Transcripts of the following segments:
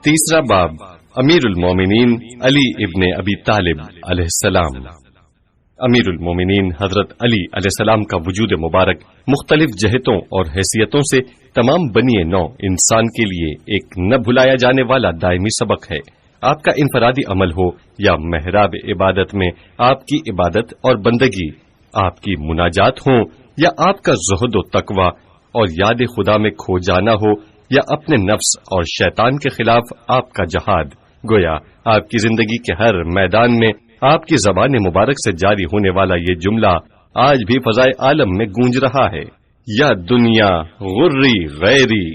تیسرا باب امیر المومنین علی ابن ابی طالب علیہ السلام۔ امیر المومنین حضرت علی علیہ السلام کا وجود مبارک مختلف جہتوں اور حیثیتوں سے تمام بنی نوع انسان کے لیے ایک نہ بھلایا جانے والا دائمی سبق ہے۔ آپ کا انفرادی عمل ہو یا محراب عبادت میں آپ کی عبادت اور بندگی، آپ کی مناجات ہوں یا آپ کا زہد و تقوی اور یاد خدا میں کھو جانا ہو یا اپنے نفس اور شیطان کے خلاف آپ کا جہاد، گویا آپ کی زندگی کے ہر میدان میں آپ کی زبان مبارک سے جاری ہونے والا یہ جملہ آج بھی فضائے عالم میں گونج رہا ہے، یا دنیا غری غیری۔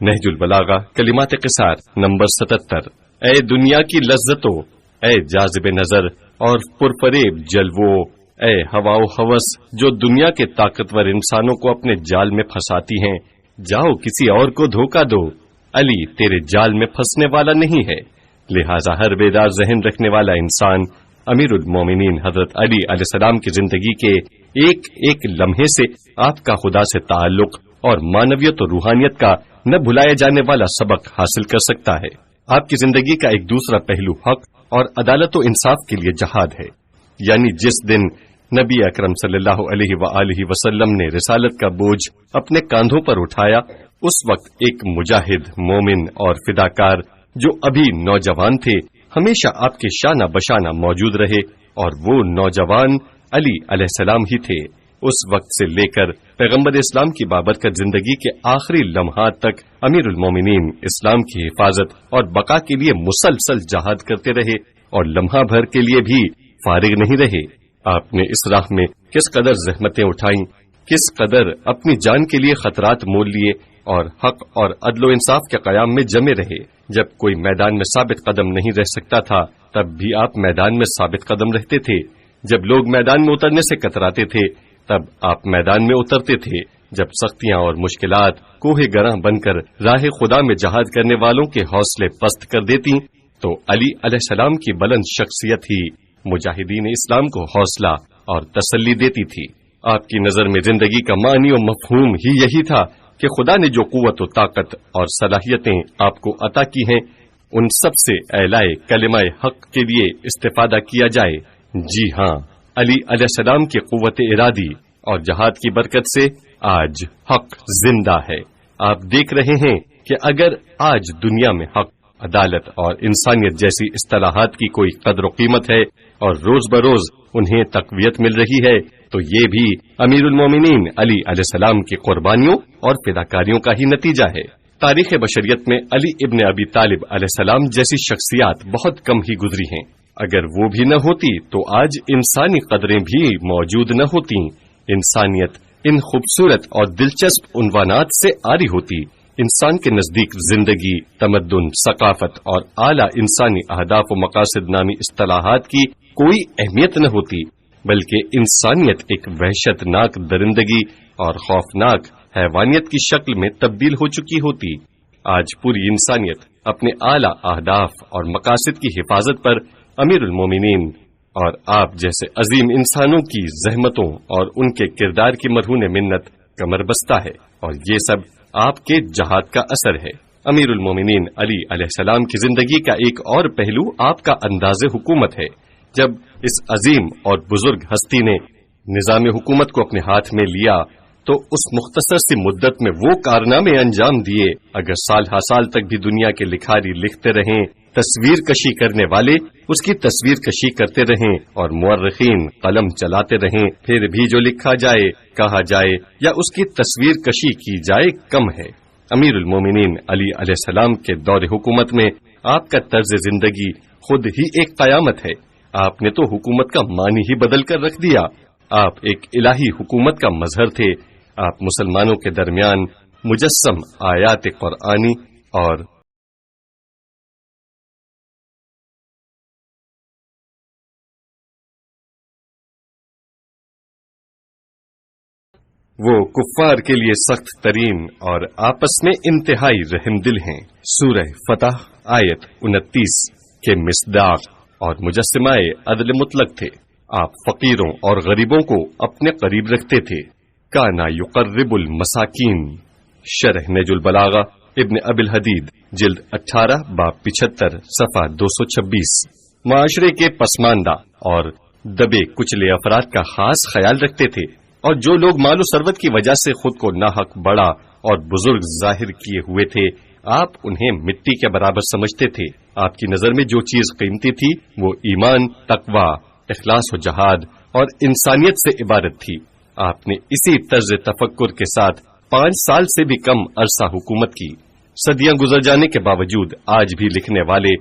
نہج البلاغہ کلمات قصار نمبر 77۔ اے دنیا کی لذتوں، اے جاذب نظر اور پرفریب جلووں، اے ہوا و ہوس جو دنیا کے طاقتور انسانوں کو اپنے جال میں پھنساتی ہیں، جاؤ کسی اور کو دھوکہ دو، علی تیرے جال میں پھنسنے والا نہیں ہے۔ لہذا ہر بیدار ذہن رکھنے والا انسان امیر المومنین حضرت علی علیہ السلام کی زندگی کے ایک ایک لمحے سے آپ کا خدا سے تعلق اور معنویت و روحانیت کا نہ بھلایا جانے والا سبق حاصل کر سکتا ہے۔ آپ کی زندگی کا ایک دوسرا پہلو حق اور عدالت و انصاف کے لیے جہاد ہے، یعنی جس دن نبی اکرم صلی اللہ علیہ وآلہ وسلم نے رسالت کا بوجھ اپنے کاندھوں پر اٹھایا، اس وقت ایک مجاہد، مومن اور فداکار جو ابھی نوجوان تھے ہمیشہ آپ کے شانہ بشانہ موجود رہے، اور وہ نوجوان علی علیہ السلام ہی تھے۔ اس وقت سے لے کر پیغمبر اسلام کی بابرکت زندگی کے آخری لمحات تک امیر المومنین اسلام کی حفاظت اور بقا کے لیے مسلسل جہاد کرتے رہے، اور لمحہ بھر کے لیے بھی فارغ نہیں رہے۔ آپ نے اس راہ میں کس قدر زحمتیں اٹھائیں، کس قدر اپنی جان کے لیے خطرات مول لیے، اور حق اور عدل و انصاف کے قیام میں جمے رہے۔ جب کوئی میدان میں ثابت قدم نہیں رہ سکتا تھا تب بھی آپ میدان میں ثابت قدم رہتے تھے۔ جب لوگ میدان میں اترنے سے کتراتے تھے تب آپ میدان میں اترتے تھے۔ جب سختیاں اور مشکلات کوہ گراں بن کر راہ خدا میں جہاد کرنے والوں کے حوصلے پست کر دیتی تو علی علیہ السلام کی بلند شخصیت ہی مجاہدین اسلام کو حوصلہ اور تسلی دیتی تھی۔ آپ کی نظر میں زندگی کا معنی و مفہوم ہی یہی تھا کہ خدا نے جو قوت و طاقت اور صلاحیتیں آپ کو عطا کی ہیں ان سب سے اعلائے کلمہ حق کے لیے استفادہ کیا جائے۔ جی ہاں، علی علیہ السلام کی قوت ارادی اور جہاد کی برکت سے آج حق زندہ ہے۔ آپ دیکھ رہے ہیں کہ اگر آج دنیا میں حق، عدالت اور انسانیت جیسی اصطلاحات کی کوئی قدر و قیمت ہے اور روز بروز انہیں تقویت مل رہی ہے تو یہ بھی امیر المومنین علی علیہ السلام کی قربانیوں اور فداکاریوں کا ہی نتیجہ ہے۔ تاریخ بشریت میں علی ابن ابی طالب علیہ السلام جیسی شخصیات بہت کم ہی گزری ہیں۔ اگر وہ بھی نہ ہوتی تو آج انسانی قدریں بھی موجود نہ ہوتی، انسانیت ان خوبصورت اور دلچسپ عنوانات سے عاری ہوتی، انسان کے نزدیک زندگی، تمدن، ثقافت اور اعلیٰ انسانی اہداف و مقاصد نامی اصطلاحات کی کوئی اہمیت نہ ہوتی، بلکہ انسانیت ایک وحشت ناک درندگی اور خوفناک حیوانیت کی شکل میں تبدیل ہو چکی ہوتی۔ آج پوری انسانیت اپنے اعلیٰ اہداف اور مقاصد کی حفاظت پر امیر المومنین اور آپ جیسے عظیم انسانوں کی زحمتوں اور ان کے کردار کی مرہون منت کمر بستہ ہے، اور یہ سب آپ کے جہاد کا اثر ہے۔ امیر المومنین علی علیہ السلام کی زندگی کا ایک اور پہلو آپ کا انداز حکومت ہے۔ جب اس عظیم اور بزرگ ہستی نے نظام حکومت کو اپنے ہاتھ میں لیا تو اس مختصر سی مدت میں وہ کارنامے انجام دیے، اگر سال ہا سال تک بھی دنیا کے لکھاری لکھتے رہیں، تصویر کشی کرنے والے اس کی تصویر کشی کرتے رہیں اور مورخین قلم چلاتے رہیں، پھر بھی جو لکھا جائے، کہا جائے یا اس کی تصویر کشی کی جائے کم ہے۔ امیر المومنین علی علیہ السلام کے دور حکومت میں آپ کا طرز زندگی خود ہی ایک قیامت ہے۔ آپ نے تو حکومت کا معنی ہی بدل کر رکھ دیا۔ آپ ایک الہی حکومت کا مظہر تھے۔ آپ مسلمانوں کے درمیان مجسم آیات قرآنی اور وہ کفار کے لیے سخت ترین اور آپس میں انتہائی رحم دل ہیں۔ سورہ فتح آیت 29 کے مصداق اور مجسمہ عدل مطلق تھے۔ آپ فقیروں اور غریبوں کو اپنے قریب رکھتے تھے۔ کانا یقرب المساکین، شرح نہج البلاغہ ابن ابی الحدید جلد 18 باب 75 صفحہ 226۔ معاشرے کے پسماندہ اور دبے کچلے افراد کا خاص خیال رکھتے تھے، اور جو لوگ مال و ثروت کی وجہ سے خود کو ناحق بڑا اور بزرگ ظاہر کیے ہوئے تھے، آپ انہیں مٹی کے برابر سمجھتے تھے۔ آپ کی نظر میں جو چیز قیمتی تھی وہ ایمان، تقوی، اخلاص و جہاد اور انسانیت سے عبارت تھی۔ آپ نے اسی طرز تفکر کے ساتھ 5 سال سے بھی کم عرصہ حکومت کی۔ صدیاں گزر جانے کے باوجود آج بھی لکھنے والے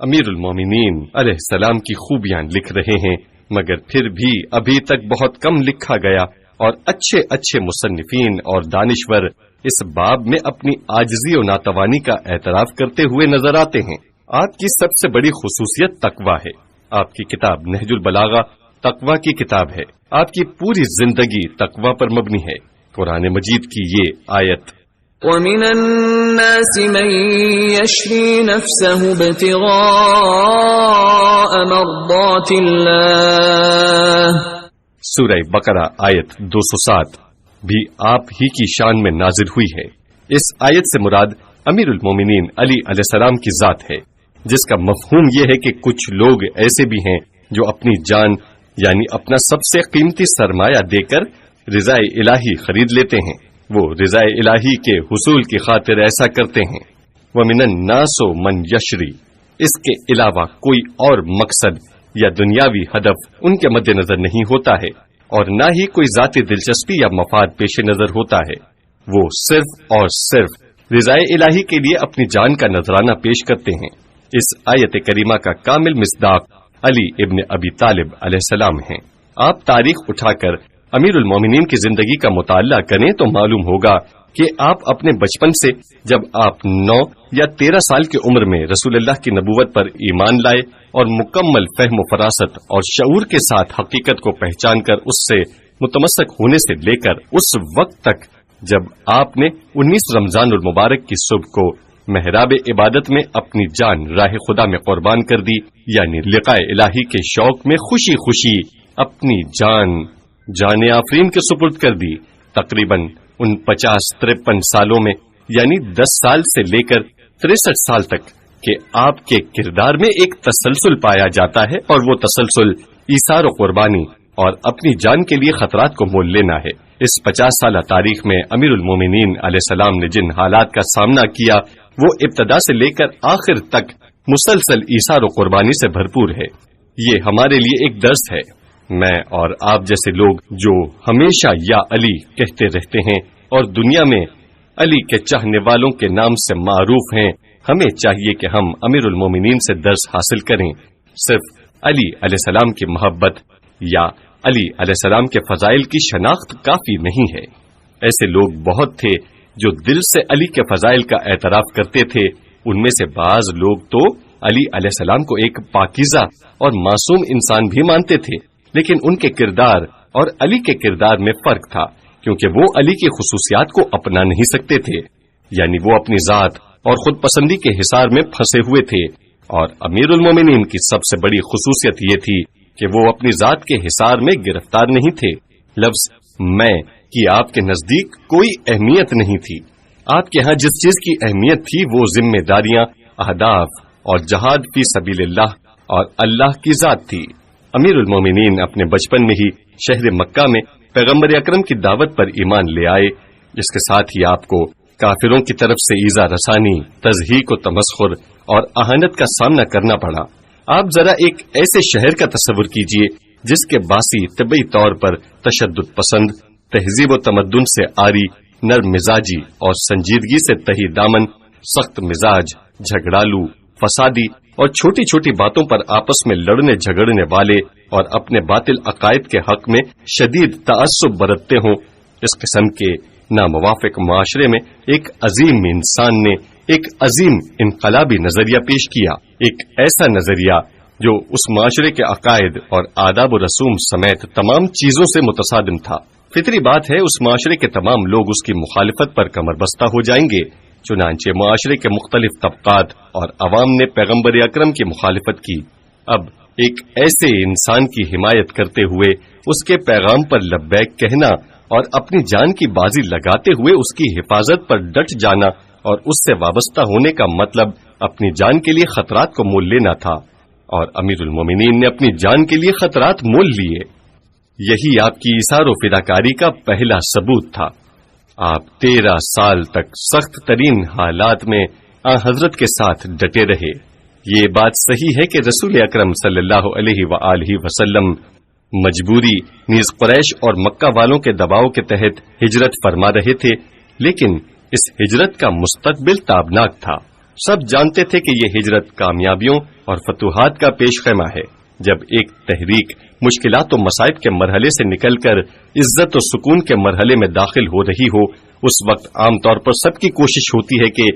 امیر المومنین علیہ السلام کی خوبیاں لکھ رہے ہیں، مگر پھر بھی ابھی تک بہت کم لکھا گیا، اور اچھے اچھے مصنفین اور دانشور اس باب میں اپنی عاجزی و ناتوانی کا اعتراف کرتے ہوئے نظر آتے ہیں۔ آپ کی سب سے بڑی خصوصیت تقوی ہے۔ آپ کی کتاب نہج البلاغہ تقوی کی کتاب ہے۔ آپ کی پوری زندگی تقوی پر مبنی ہے۔ قرآن مجید کی یہ آیت وَمِنَ النَّاسِ مَن يَشْرِي نَفْسَهُ ابْتِغَاءَ مَرْضَاتِ اللَّهِ سورہ بقرہ آیت 207 بھی آپ ہی کی شان میں نازل ہوئی ہے۔ اس آیت سے مراد امیر المومنین علی علیہ السلام کی ذات ہے، جس کا مفہوم یہ ہے کہ کچھ لوگ ایسے بھی ہیں جو اپنی جان یعنی اپنا سب سے قیمتی سرمایہ دے کر رضائے الہی خرید لیتے ہیں۔ وہ رضائے الہی کے حصول کی خاطر ایسا کرتے ہیں۔ وَمِنَ النَّاسِ مَن يَشْرِي، اس کے علاوہ کوئی اور مقصد یا دنیاوی ہدف ان کے مد نظر نہیں ہوتا ہے، اور نہ ہی کوئی ذاتی دلچسپی یا مفاد پیش نظر ہوتا ہے۔ وہ صرف اور صرف رضائے الہی کے لیے اپنی جان کا نذرانہ پیش کرتے ہیں۔ اس آیت کریمہ کا کامل مصداق علی ابن ابی طالب علیہ السلام ہیں۔ آپ تاریخ اٹھا کر امیر المومنین کی زندگی کا مطالعہ کریں تو معلوم ہوگا کہ آپ اپنے بچپن سے جب آپ 9 یا 13 سال کی عمر میں رسول اللہ کی نبوت پر ایمان لائے اور مکمل فہم و فراست اور شعور کے ساتھ حقیقت کو پہچان کر اس سے متمسک ہونے سے لے کر اس وقت تک جب آپ نے 19 رمضان المبارک کی صبح کو محراب عبادت میں اپنی جان راہ خدا میں قربان کر دی، یعنی لقاء الہی کے شوق میں خوشی خوشی اپنی جان آفرین کے سپرد کر دی، تقریباً ان 50-53 سالوں میں یعنی 10 سال سے لے کر 63 سال تک کہ آپ کے کردار میں ایک تسلسل پایا جاتا ہے، اور وہ تسلسل ایثار و قربانی اور اپنی جان کے لیے خطرات کو مول لینا ہے۔ اس 50 سالہ تاریخ میں امیر المومنین علیہ السلام نے جن حالات کا سامنا کیا وہ ابتدا سے لے کر آخر تک مسلسل ایثار و قربانی سے بھرپور ہے۔ یہ ہمارے لیے ایک درس ہے۔ میں اور آپ جیسے لوگ جو ہمیشہ یا علی کہتے رہتے ہیں اور دنیا میں علی کے چاہنے والوں کے نام سے معروف ہیں، ہمیں چاہیے کہ ہم امیر المومنین سے درس حاصل کریں۔ صرف علی علیہ السلام کی محبت یا علی علیہ السلام کے فضائل کی شناخت کافی نہیں ہے۔ ایسے لوگ بہت تھے جو دل سے علی کے فضائل کا اعتراف کرتے تھے۔ ان میں سے بعض لوگ تو علی علیہ السلام کو ایک پاکیزہ اور معصوم انسان بھی مانتے تھے، لیکن ان کے کردار اور علی کے کردار میں فرق تھا، کیونکہ وہ علی کی خصوصیات کو اپنا نہیں سکتے تھے، یعنی وہ اپنی ذات اور خود پسندی کے حصار میں پھنسے ہوئے تھے۔ اور امیر المومنین کی سب سے بڑی خصوصیت یہ تھی کہ وہ اپنی ذات کے حصار میں گرفتار نہیں تھے۔ لفظ میں کی آپ کے نزدیک کوئی اہمیت نہیں تھی۔ آپ کے ہاں جس چیز کی اہمیت تھی وہ ذمہ داریاں، اہداف اور جہاد فی سبیل اللہ اور اللہ کی ذات تھی۔ امیر المومنین اپنے بچپن میں ہی شہر مکہ میں پیغمبر اکرم کی دعوت پر ایمان لے آئے، جس کے ساتھ ہی آپ کو کافروں کی طرف سے ایذا رسانی، تضحیک و تمسخر اور اہانت کا سامنا کرنا پڑا۔ آپ ذرا ایک ایسے شہر کا تصور کیجئے جس کے باسی طبعی طور پر تشدد پسند، تہذیب و تمدن سے عاری، نرم مزاجی اور سنجیدگی سے تہی دامن، سخت مزاج، جھگڑالو، فسادی اور چھوٹی چھوٹی باتوں پر آپس میں لڑنے جھگڑنے والے اور اپنے باطل عقائد کے حق میں شدید تعصب برتتے ہوں۔ اس قسم کے ناموافق معاشرے میں ایک عظیم انسان نے ایک عظیم انقلابی نظریہ پیش کیا، ایک ایسا نظریہ جو اس معاشرے کے عقائد اور آداب و رسوم سمیت تمام چیزوں سے متصادم تھا۔ فطری بات ہے اس معاشرے کے تمام لوگ اس کی مخالفت پر کمر بستہ ہو جائیں گے۔ چنانچہ معاشرے کے مختلف طبقات اور عوام نے پیغمبر اکرم کی مخالفت کی۔ اب ایک ایسے انسان کی حمایت کرتے ہوئے اس کے پیغام پر لبیک کہنا اور اپنی جان کی بازی لگاتے ہوئے اس کی حفاظت پر ڈٹ جانا اور اس سے وابستہ ہونے کا مطلب اپنی جان کے لیے خطرات کو مول لینا تھا، اور امیر المومنین نے اپنی جان کے لیے خطرات مول لیے۔ یہی آپ کی ایثار و فداکاری کا پہلا ثبوت تھا۔ آپ 13 سال تک سخت ترین حالات میں حضرت کے ساتھ ڈٹے رہے۔ یہ بات صحیح ہے کہ رسول اکرم صلی اللہ علیہ وآلہ وسلم مجبوری نیز قریش اور مکہ والوں کے دباؤ کے تحت ہجرت فرما رہے تھے، لیکن اس ہجرت کا مستقبل تابناک تھا۔ سب جانتے تھے کہ یہ ہجرت کامیابیوں اور فتوحات کا پیش خیمہ ہے۔ جب ایک تحریک مشکلات و مصائب کے مرحلے سے نکل کر عزت و سکون کے مرحلے میں داخل ہو رہی ہو، اس وقت عام طور پر سب کی کوشش ہوتی ہے کہ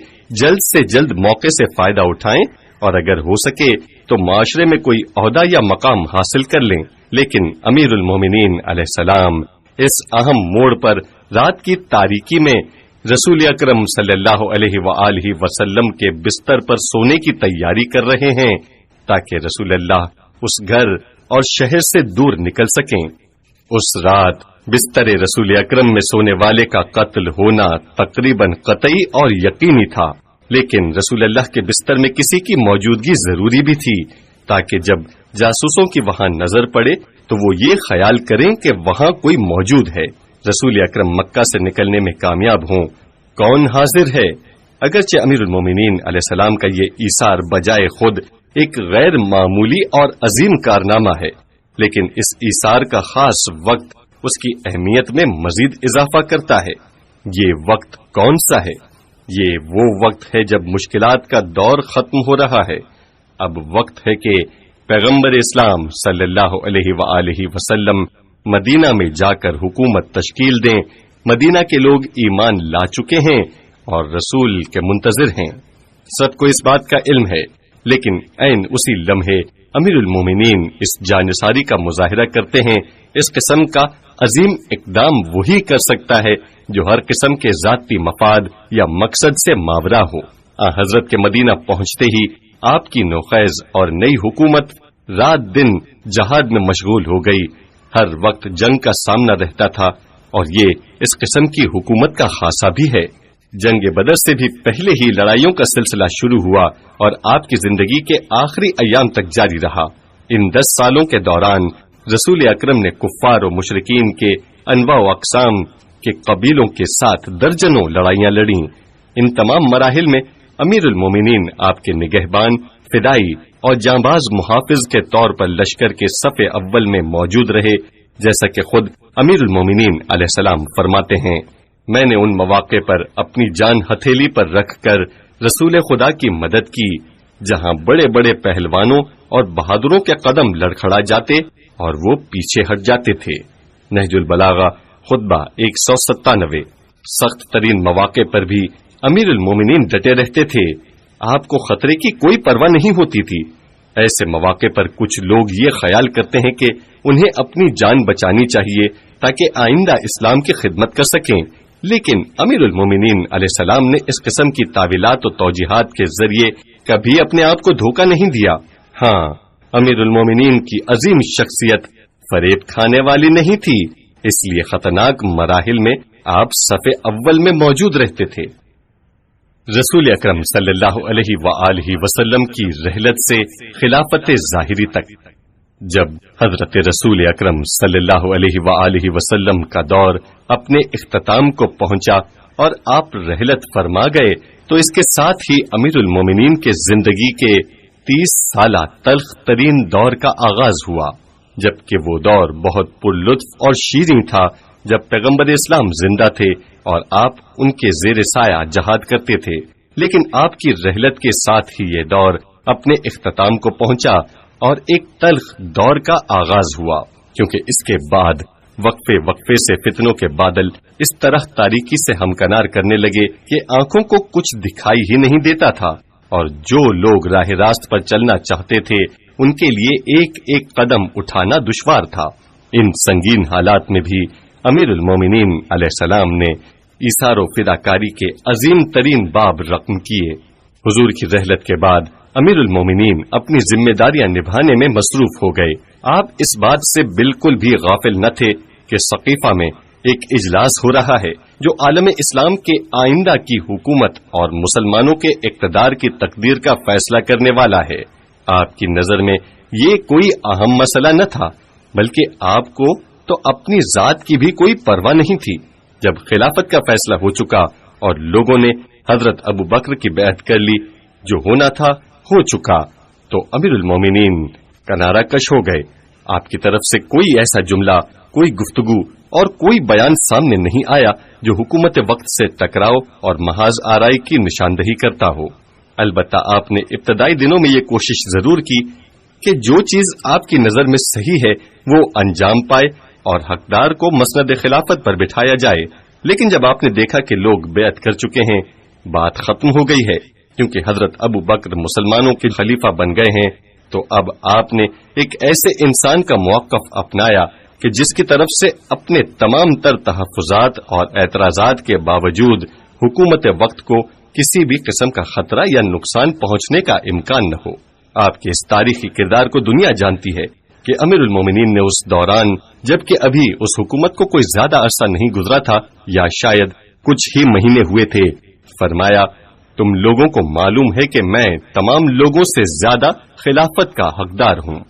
جلد سے جلد موقع سے فائدہ اٹھائیں اور اگر ہو سکے تو معاشرے میں کوئی عہدہ یا مقام حاصل کر لیں۔ لیکن امیر المومنین علیہ السلام اس اہم موڑ پر رات کی تاریکی میں رسول اکرم صلی اللہ علیہ وآلہ وسلم کے بستر پر سونے کی تیاری کر رہے ہیں تاکہ رسول اللہ اس گھر اور شہر سے دور نکل سکیں۔ اس رات بستر رسول اکرم میں سونے والے کا قتل ہونا تقریباً قطعی اور یقینی تھا، لیکن رسول اللہ کے بستر میں کسی کی موجودگی ضروری بھی تھی تاکہ جب جاسوسوں کی وہاں نظر پڑے تو وہ یہ خیال کریں کہ وہاں کوئی موجود ہے، رسول اکرم مکہ سے نکلنے میں کامیاب ہوں۔ کون حاضر ہے؟ اگرچہ امیر المومنین علیہ السلام کا یہ ایثار بجائے خود ایک غیر معمولی اور عظیم کارنامہ ہے، لیکن اس ایثار کا خاص وقت اس کی اہمیت میں مزید اضافہ کرتا ہے۔ یہ وقت کون سا ہے؟ یہ وہ وقت ہے جب مشکلات کا دور ختم ہو رہا ہے۔ اب وقت ہے کہ پیغمبر اسلام صلی اللہ علیہ وآلہ وسلم مدینہ میں جا کر حکومت تشکیل دیں۔ مدینہ کے لوگ ایمان لا چکے ہیں اور رسول کے منتظر ہیں، سب کو اس بات کا علم ہے، لیکن عین اسی لمحے امیر المومنین اس جانثاری کا مظاہرہ کرتے ہیں۔ اس قسم کا عظیم اقدام وہی کر سکتا ہے جو ہر قسم کے ذاتی مفاد یا مقصد سے ماورا ہو۔ حضرت کے مدینہ پہنچتے ہی آپ کی نوخیز اور نئی حکومت رات دن جہاد میں مشغول ہو گئی۔ ہر وقت جنگ کا سامنا رہتا تھا اور یہ اس قسم کی حکومت کا خاصہ بھی ہے۔ جنگ بدر سے بھی پہلے ہی لڑائیوں کا سلسلہ شروع ہوا اور آپ کی زندگی کے آخری ایام تک جاری رہا۔ ان 10 سالوں کے دوران رسول اکرم نے کفار و مشرکین کے انواع و اقسام کے قبیلوں کے ساتھ درجنوں لڑائیاں لڑیں۔ ان تمام مراحل میں امیر المومنین آپ کے نگہبان، فدائی اور جانباز محافظ کے طور پر لشکر کے صف اول میں موجود رہے، جیسا کہ خود امیر المومنین علیہ السلام فرماتے ہیں، میں نے ان مواقع پر اپنی جان ہتھیلی پر رکھ کر رسول خدا کی مدد کی جہاں بڑے بڑے پہلوانوں اور بہادروں کے قدم لڑکھڑا جاتے اور وہ پیچھے ہٹ جاتے تھے۔ نہج البلاغہ خطبہ 197۔ سخت ترین مواقع پر بھی امیر المومنین ڈٹے رہتے تھے، آپ کو خطرے کی کوئی پرواہ نہیں ہوتی تھی۔ ایسے مواقع پر کچھ لوگ یہ خیال کرتے ہیں کہ انہیں اپنی جان بچانی چاہیے تاکہ آئندہ اسلام کی خدمت کر سکیں، لیکن امیر المومنین علیہ السلام نے اس قسم کی تعویلات و توجیحات کے ذریعے کبھی اپنے آپ کو دھوکہ نہیں دیا۔ ہاں، امیر المومنین کی عظیم شخصیت فریب کھانے والی نہیں تھی، اس لیے خطرناک مراحل میں آپ صف اول میں موجود رہتے تھے۔ رسول اکرم صلی اللہ علیہ وآلہ وسلم کی رحلت سے خلافت ظاہری تک، جب حضرت رسول اکرم صلی اللہ علیہ وآلہ وسلم کا دور اپنے اختتام کو پہنچا اور آپ رحلت فرما گئے تو اس کے ساتھ ہی امیر المومنین کے زندگی کے 30 سالہ تلخ ترین دور کا آغاز ہوا، جبکہ وہ دور بہت پر لطف اور شیریں تھا جب پیغمبر اسلام زندہ تھے اور آپ ان کے زیر سایہ جہاد کرتے تھے، لیکن آپ کی رحلت کے ساتھ ہی یہ دور اپنے اختتام کو پہنچا اور ایک تلخ دور کا آغاز ہوا، کیونکہ اس کے بعد وقفے وقفے سے فتنوں کے بادل اس طرح تاریکی سے ہمکنار کرنے لگے کہ آنکھوں کو کچھ دکھائی ہی نہیں دیتا تھا، اور جو لوگ راہ راست پر چلنا چاہتے تھے ان کے لیے ایک ایک قدم اٹھانا دشوار تھا۔ ان سنگین حالات میں بھی امیر المومنین علیہ السلام نے ایثار و فداکاری کے عظیم ترین باب رقم کیے۔ حضور کی رحلت کے بعد امیر المومنین اپنی ذمہ داریاں نبھانے میں مصروف ہو گئے۔ آپ اس بات سے بالکل بھی غافل نہ تھے کہ سقیفہ میں ایک اجلاس ہو رہا ہے جو عالم اسلام کے آئندہ کی حکومت اور مسلمانوں کے اقتدار کی تقدیر کا فیصلہ کرنے والا ہے۔ آپ کی نظر میں یہ کوئی اہم مسئلہ نہ تھا، بلکہ آپ کو تو اپنی ذات کی بھی کوئی پرواہ نہیں تھی۔ جب خلافت کا فیصلہ ہو چکا اور لوگوں نے حضرت ابو بکر کی بیعت کر لی، جو ہونا تھا ہو چکا، تو امیر المومنین کنارہ کش ہو گئے۔ آپ کی طرف سے کوئی ایسا جملہ، کوئی گفتگو اور کوئی بیان سامنے نہیں آیا جو حکومت وقت سے ٹکراؤ اور محاذ آرائی کی نشاندہی کرتا ہو۔ البتہ آپ نے ابتدائی دنوں میں یہ کوشش ضرور کی کہ جو چیز آپ کی نظر میں صحیح ہے وہ انجام پائے اور حقدار کو مسند خلافت پر بٹھایا جائے، لیکن جب آپ نے دیکھا کہ لوگ بیعت کر چکے ہیں، بات ختم ہو گئی ہے، کیونکہ حضرت ابو بکر مسلمانوں کے خلیفہ بن گئے ہیں، تو اب آپ نے ایک ایسے انسان کا موقف اپنایا کہ جس کی طرف سے اپنے تمام تر تحفظات اور اعتراضات کے باوجود حکومت وقت کو کسی بھی قسم کا خطرہ یا نقصان پہنچنے کا امکان نہ ہو۔ آپ کے اس تاریخی کردار کو دنیا جانتی ہے کہ امیر المومنین نے اس دوران، جبکہ ابھی اس حکومت کو کوئی زیادہ عرصہ نہیں گزرا تھا یا شاید کچھ ہی مہینے ہوئے تھے، فرمایا، تم لوگوں کو معلوم ہے کہ میں تمام لوگوں سے زیادہ خلافت کا حقدار ہوں۔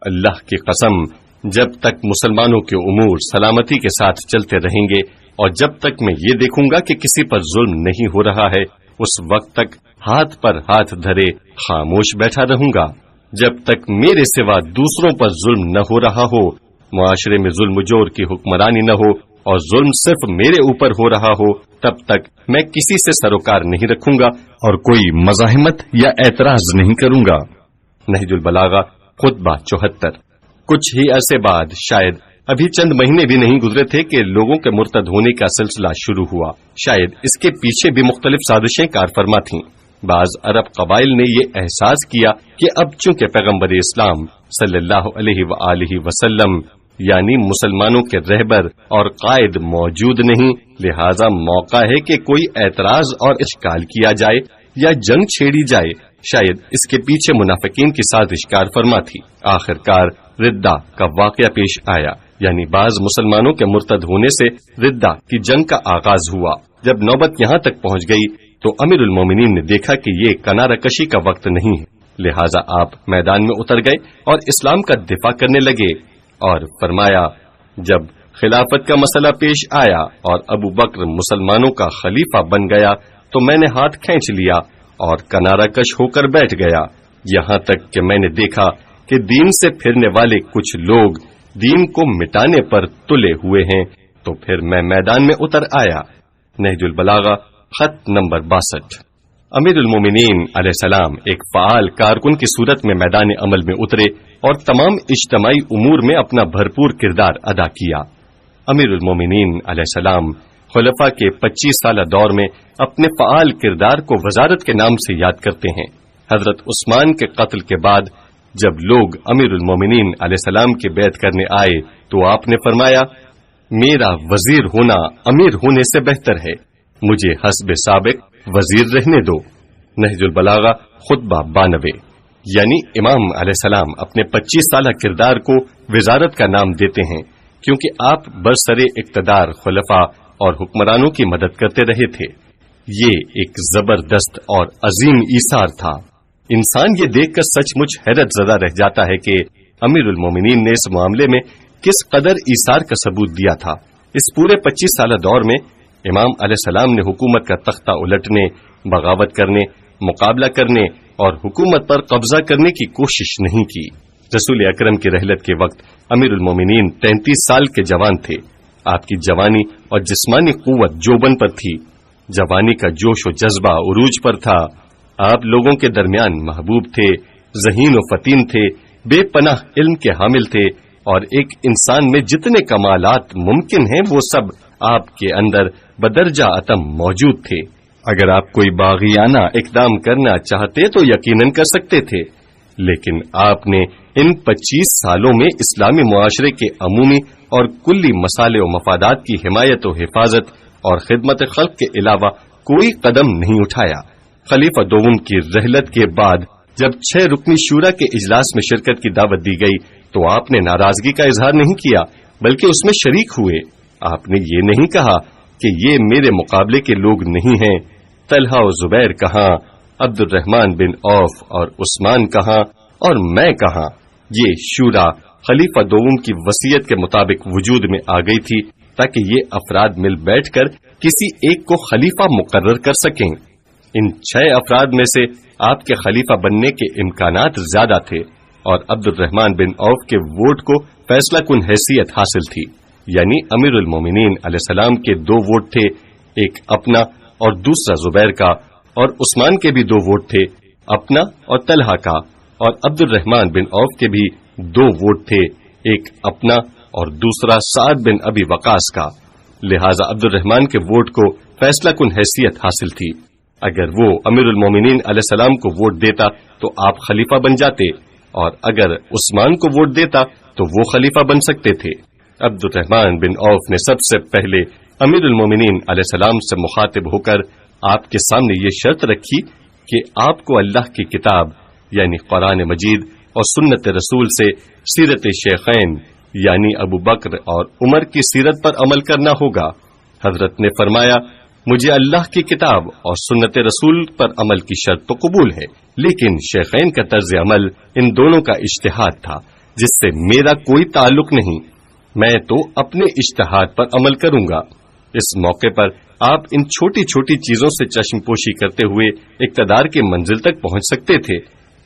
اللہ کی قسم، جب تک مسلمانوں کے امور سلامتی کے ساتھ چلتے رہیں گے اور جب تک میں یہ دیکھوں گا کہ کسی پر ظلم نہیں ہو رہا ہے، اس وقت تک ہاتھ پر ہاتھ دھرے خاموش بیٹھا رہوں گا۔ جب تک میرے سوا دوسروں پر ظلم نہ ہو رہا ہو، معاشرے میں ظلم و جور کی حکمرانی نہ ہو اور ظلم صرف میرے اوپر ہو رہا ہو، تب تک میں کسی سے سروکار نہیں رکھوں گا اور کوئی مزاحمت یا اعتراض نہیں کروں گا۔ نہج البلاغہ خطبہ 74۔ کچھ ہی عرصے بعد، شاید ابھی چند مہینے بھی نہیں گزرے تھے کہ لوگوں کے مرتد ہونے کا سلسلہ شروع ہوا۔ شاید اس کے پیچھے بھی مختلف سازشیں کار فرما تھیں۔ بعض عرب قبائل نے یہ احساس کیا کہ اب چونکہ پیغمبر اسلام صلی اللہ علیہ وآلہ وسلم یعنی مسلمانوں کے رہبر اور قائد موجود نہیں، لہذا موقع ہے کہ کوئی اعتراض اور اشکال کیا جائے یا جنگ چھیڑی جائے۔ شاید اس کے پیچھے منافقین کی سازش کار فرما تھی۔ آخر کار ردہ کا واقعہ پیش آیا، یعنی بعض مسلمانوں کے مرتد ہونے سے ردہ کی جنگ کا آغاز ہوا۔ جب نوبت یہاں تک پہنچ گئی تو امیر المومنین نے دیکھا کہ یہ کنارہ کشی کا وقت نہیں ہے، لہٰذا آپ میدان میں اتر گئے اور اسلام کا دفاع کرنے لگے اور فرمایا، جب خلافت کا مسئلہ پیش آیا اور ابو بکر مسلمانوں کا خلیفہ بن گیا تو میں نے ہاتھ کھینچ لیا اور کنارہ کش ہو کر بیٹھ گیا، یہاں تک کہ میں نے دیکھا کہ دین سے پھرنے والے کچھ لوگ دین کو مٹانے پر تلے ہوئے ہیں، تو پھر میں میدان میں اتر آیا۔ نہج البلاغہ خط نمبر 62۔ امیر المومنین علیہ السلام ایک فعال کارکن کی صورت میں میدان عمل میں اترے اور تمام اجتماعی امور میں اپنا بھرپور کردار ادا کیا۔ امیر المومنین علیہ السلام خلفاء کے 25 سالہ دور میں اپنے فعال کردار کو وزارت کے نام سے یاد کرتے ہیں۔ حضرت عثمان کے قتل کے بعد جب لوگ امیر المومنین علیہ السلام کی بیعت کرنے آئے تو آپ نے فرمایا، میرا وزیر ہونا امیر ہونے سے بہتر ہے، مجھے حسب سابق وزیر رہنے دو۔ نہج البلاغہ خطبہ 92۔ یعنی امام علیہ السلام اپنے 25 سالہ کردار کو وزارت کا نام دیتے ہیں کیونکہ آپ برسر اقتدار خلفاء اور حکمرانوں کی مدد کرتے رہے تھے۔ یہ ایک زبردست اور عظیم ایثار تھا۔ انسان یہ دیکھ کر سچ مچ حیرت زدہ رہ جاتا ہے کہ امیر المومنین نے اس معاملے میں کس قدر ایثار کا ثبوت دیا تھا۔ اس پورے 25 سالہ دور میں امام علیہ السلام نے حکومت کا تختہ الٹنے، بغاوت کرنے، مقابلہ کرنے اور حکومت پر قبضہ کرنے کی کوشش نہیں کی۔ رسول اکرم کی رحلت کے وقت امیر المومنین 33 سال کے جوان تھے۔ آپ کی جوانی اور جسمانی قوت جوبن پر تھی، جوانی کا جوش و جذبہ عروج پر تھا۔ آپ لوگوں کے درمیان محبوب تھے، ذہین و فطین تھے، بے پناہ علم کے حامل تھے اور ایک انسان میں جتنے کمالات ممکن ہیں وہ سب آپ کے اندر بدرجہ اتم موجود تھے۔ اگر آپ کوئی باغیانہ اقدام کرنا چاہتے تو یقیناً کر سکتے تھے، لیکن آپ نے ان 25 سالوں میں اسلامی معاشرے کے عمومی اور کلی مسالے و مفادات کی حمایت و حفاظت اور خدمت خلق کے علاوہ کوئی قدم نہیں اٹھایا۔ خلیفہ دوم کی رحلت کے بعد جب 6 رکنی شورا کے اجلاس میں شرکت کی دعوت دی گئی تو آپ نے ناراضگی کا اظہار نہیں کیا بلکہ اس میں شریک ہوئے۔ آپ نے یہ نہیں کہا کہ یہ میرے مقابلے کے لوگ نہیں ہیں، طلحہ و زبیر کہاں، عبد الرحمن بن عوف اور عثمان کہاں، اور میں کہاں؟ یہ شورا خلیفہ دوم کی وصیت کے مطابق وجود میں آ گئی تھی تاکہ یہ افراد مل بیٹھ کر کسی ایک کو خلیفہ مقرر کر سکیں۔ ان 6 افراد میں سے آپ کے خلیفہ بننے کے امکانات زیادہ تھے، اور عبد الرحمن بن عوف کے ووٹ کو فیصلہ کن حیثیت حاصل تھی، یعنی امیر المومنین علیہ السلام کے 2 ووٹ تھے، ایک اپنا اور دوسرا زبیر کا، اور عثمان کے بھی 2 ووٹ تھے، اپنا اور طلحہ کا، اور عبد الرحمن بن عوف کے بھی 2 ووٹ تھے، ایک اپنا اور دوسرا سعد بن ابی وقاص کا۔ لہذا عبد الرحمن کے ووٹ کو فیصلہ کن حیثیت حاصل تھی۔ اگر وہ امیر المومنین علیہ السلام کو ووٹ دیتا تو آپ خلیفہ بن جاتے، اور اگر عثمان کو ووٹ دیتا تو وہ خلیفہ بن سکتے تھے۔ عبد الرحمن بن عوف نے سب سے پہلے امیر المومنین علیہ السلام سے مخاطب ہو کر آپ کے سامنے یہ شرط رکھی کہ آپ کو اللہ کی کتاب یعنی قرآن مجید اور سنت رسول سے سیرت شیخین یعنی ابو بکر اور عمر کی سیرت پر عمل کرنا ہوگا۔ حضرت نے فرمایا، مجھے اللہ کی کتاب اور سنت رسول پر عمل کی شرط تو قبول ہے، لیکن شیخین کا طرز عمل ان دونوں کا اجتہاد تھا جس سے میرا کوئی تعلق نہیں، میں تو اپنے اجتہاد پر عمل کروں گا۔ اس موقع پر آپ ان چھوٹی چھوٹی چیزوں سے چشم پوشی کرتے ہوئے اقتدار کی منزل تک پہنچ سکتے تھے،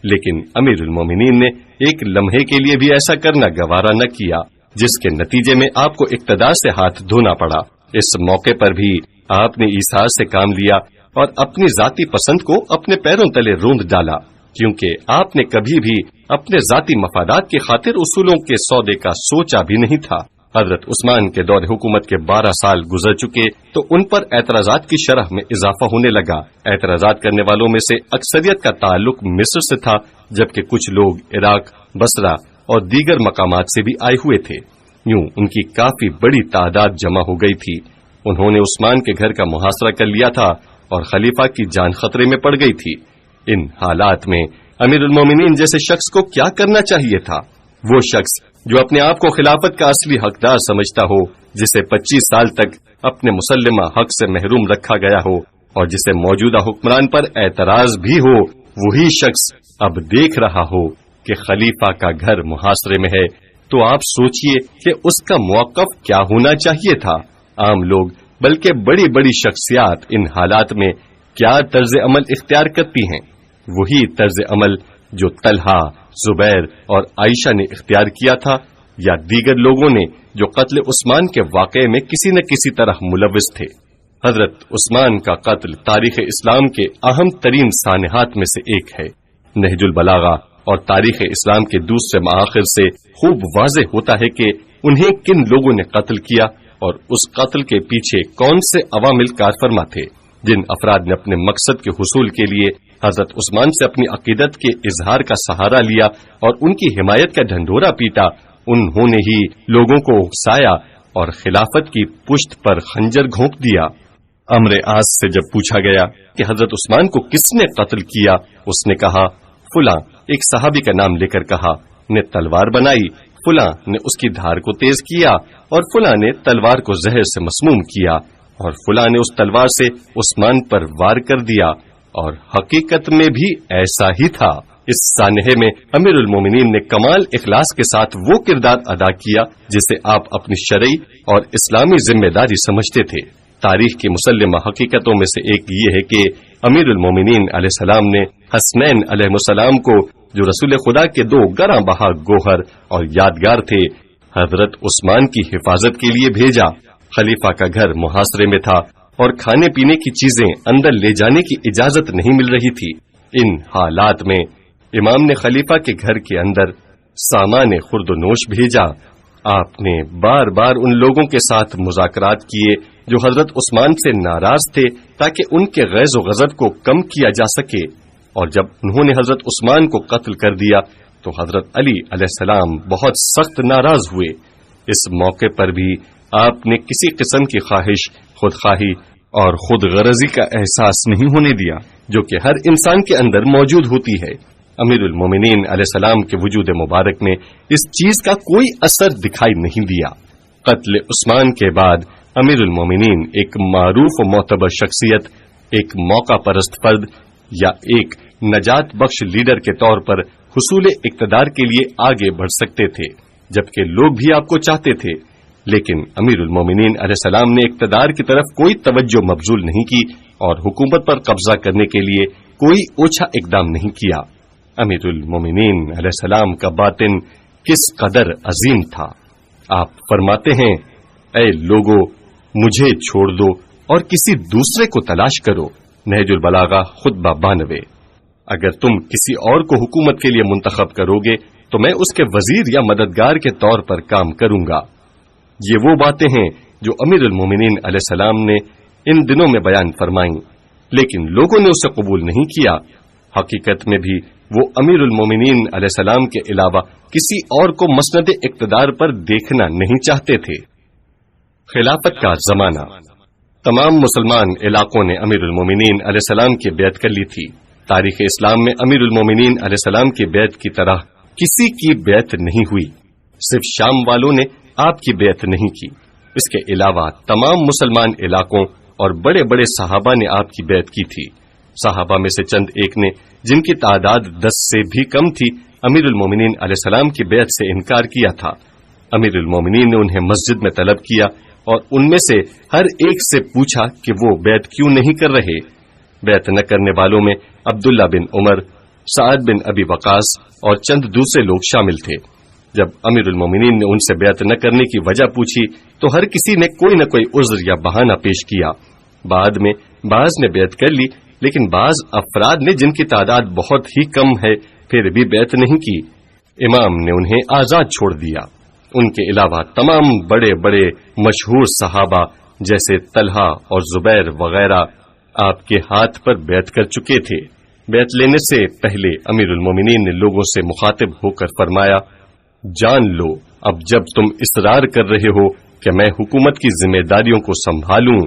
لیکن امیر المومنین نے ایک لمحے کے لیے بھی ایسا کرنا گوارا نہ کیا، جس کے نتیجے میں آپ کو اقتدار سے ہاتھ دھونا پڑا۔ اس موقع پر بھی آپ نے ایثار سے کام لیا اور اپنی ذاتی پسند کو اپنے پیروں تلے روند ڈالا، کیونکہ آپ نے کبھی بھی اپنے ذاتی مفادات کی خاطر اصولوں کے سودے کا سوچا بھی نہیں تھا۔ حضرت عثمان کے دور حکومت کے 12 سال گزر چکے تو ان پر اعتراضات کی شرح میں اضافہ ہونے لگا۔ اعتراضات کرنے والوں میں سے اکثریت کا تعلق مصر سے تھا، جبکہ کچھ لوگ عراق، بصرہ اور دیگر مقامات سے بھی آئے ہوئے تھے۔ یوں ان کی کافی بڑی تعداد جمع ہو گئی تھی۔ انہوں نے عثمان کے گھر کا محاصرہ کر لیا تھا اور خلیفہ کی جان خطرے میں پڑ گئی تھی۔ ان حالات میں امیر المومنین جیسے شخص کو کیا کرنا چاہیے تھا؟ وہ شخص جو اپنے آپ کو خلافت کا اصلی حقدار سمجھتا ہو، جسے 25 سال تک اپنے مسلمہ حق سے محروم رکھا گیا ہو اور جسے موجودہ حکمران پر اعتراض بھی ہو، وہی شخص اب دیکھ رہا ہو کہ خلیفہ کا گھر محاصرے میں ہے، تو آپ سوچئے کہ اس کا موقف کیا ہونا چاہیے تھا۔ عام لوگ بلکہ بڑی بڑی شخصیات ان حالات میں کیا طرز عمل اختیار کرتی ہیں؟ وہی طرز عمل جو طلحہ، زبیر اور عائشہ نے اختیار کیا تھا، یا دیگر لوگوں نے جو قتل عثمان کے واقعے میں کسی نہ کسی طرح ملوث تھے۔ حضرت عثمان کا قتل تاریخ اسلام کے اہم ترین سانحات میں سے ایک ہے۔ نہج البلاغہ اور تاریخ اسلام کے دوسرے مآخر سے خوب واضح ہوتا ہے کہ انہیں کن لوگوں نے قتل کیا اور اس قتل کے پیچھے کون سے عوامل کار فرما تھے۔ جن افراد نے اپنے مقصد کے حصول کے لیے حضرت عثمان سے اپنی عقیدت کے اظہار کا سہارا لیا اور ان کی حمایت کا ڈھنڈورا پیٹا، انہوں نے ہی لوگوں کو اکسایا اور خلافت کی پشت پر خنجر گھونپ دیا۔ عمرو عاص سے جب پوچھا گیا کہ حضرت عثمان کو کس نے قتل کیا، اس نے کہا فلاں، ایک صحابی کا نام لے کر کہا، نے تلوار بنائی، فلاں نے اس کی دھار کو تیز کیا، اور فلاں نے تلوار کو زہر سے مسموم کیا، اور فلاں نے اس تلوار سے عثمان پر وار کر دیا، اور حقیقت میں بھی ایسا ہی تھا۔ اس سانحے میں امیر المومنین نے کمال اخلاص کے ساتھ وہ کردار ادا کیا جسے آپ اپنی شرعی اور اسلامی ذمہ داری سمجھتے تھے۔ تاریخ کی مسلمہ حقیقتوں میں سے ایک یہ ہے کہ امیر المومنین علیہ السلام نے حسنین علیہ السلام کو، جو رسول خدا کے 2 گراں بہا گوہر اور یادگار تھے، حضرت عثمان کی حفاظت کے لیے بھیجا۔ خلیفہ کا گھر محاصرے میں تھا اور کھانے پینے کی چیزیں اندر لے جانے کی اجازت نہیں مل رہی تھی۔ ان حالات میں امام نے خلیفہ کے گھر کے اندر سامان خورد و نوش بھیجا۔ آپ نے بار بار ان لوگوں کے ساتھ مذاکرات کیے جو حضرت عثمان سے ناراض تھے، تاکہ ان کے غیظ و غضب کو کم کیا جا سکے، اور جب انہوں نے حضرت عثمان کو قتل کر دیا تو حضرت علی علیہ السلام بہت سخت ناراض ہوئے۔ اس موقع پر بھی آپ نے کسی قسم کی خواہش، خودخواہی اور خود غرضی کا احساس نہیں ہونے دیا، جو کہ ہر انسان کے اندر موجود ہوتی ہے۔ امیر المومنین علیہ السلام کے وجود مبارک میں اس چیز کا کوئی اثر دکھائی نہیں دیا۔ قتل عثمان کے بعد امیر المومنین ایک معروف و معتبر شخصیت، ایک موقع پرست فرد یا ایک نجات بخش لیڈر کے طور پر حصول اقتدار کے لیے آگے بڑھ سکتے تھے، جبکہ لوگ بھی آپ کو چاہتے تھے، لیکن امیر المومنین علیہ السلام نے اقتدار کی طرف کوئی توجہ مبذول نہیں کی اور حکومت پر قبضہ کرنے کے لیے کوئی اوچھا اقدام نہیں کیا۔ امیر المومنین علیہ السلام کا باطن کس قدر عظیم تھا۔ آپ فرماتے ہیں، اے لوگو، مجھے چھوڑ دو اور کسی دوسرے کو تلاش کرو۔ نہج البلاغہ خطبہ 92۔ اگر تم کسی اور کو حکومت کے لیے منتخب کرو گے تو میں اس کے وزیر یا مددگار کے طور پر کام کروں گا۔ یہ وہ باتیں ہیں جو امیر المومنین علیہ السلام نے ان دنوں میں بیان فرمائیں، لیکن لوگوں نے اسے قبول نہیں کیا۔ حقیقت میں بھی وہ امیر المومنین علیہ السلام کے علاوہ کسی اور کو مسند اقتدار پر دیکھنا نہیں چاہتے تھے۔ خلافت کا زمانہ۔ تمام مسلمان علاقوں نے امیر المومنین علیہ السلام کی بیعت کر لی تھی۔ تاریخ اسلام میں امیر المومنین علیہ السلام کی بیعت کی طرح کسی کی بیعت نہیں ہوئی، صرف شام والوں نے آپ کی بیعت نہیں کی۔ اس کے علاوہ تمام مسلمان علاقوں اور بڑے بڑے صحابہ نے آپ کی بیعت کی تھی۔ صحابہ میں سے چند ایک نے، جن کی تعداد 10 سے بھی کم تھی، امیر المومنین علیہ السلام کی بیعت سے انکار کیا تھا۔ امیر المومنین نے انہیں مسجد میں طلب کیا اور ان میں سے ہر ایک سے پوچھا کہ وہ بیعت کیوں نہیں کر رہے۔ بیعت نہ کرنے والوں میں عبداللہ بن عمر، سعد بن ابی وقاص اور چند دوسرے لوگ شامل تھے۔ جب امیر المومنین نے ان سے بیعت نہ کرنے کی وجہ پوچھی تو ہر کسی نے کوئی نہ کوئی عذر یا بہانہ پیش کیا۔ بعد میں بعض نے بیعت کر لی، لیکن بعض افراد نے، جن کی تعداد بہت ہی کم ہے، پھر بھی بیعت نہیں کی۔ امام نے انہیں آزاد چھوڑ دیا۔ ان کے علاوہ تمام بڑے بڑے مشہور صحابہ جیسے طلحہ اور زبیر وغیرہ آپ کے ہاتھ پر بیعت کر چکے تھے۔ بیعت لینے سے پہلے امیر المومنین نے لوگوں سے مخاطب ہو کر فرمایا، جان لو، اب جب تم اصرار کر رہے ہو کہ میں حکومت کی ذمہ داریوں کو سنبھالوں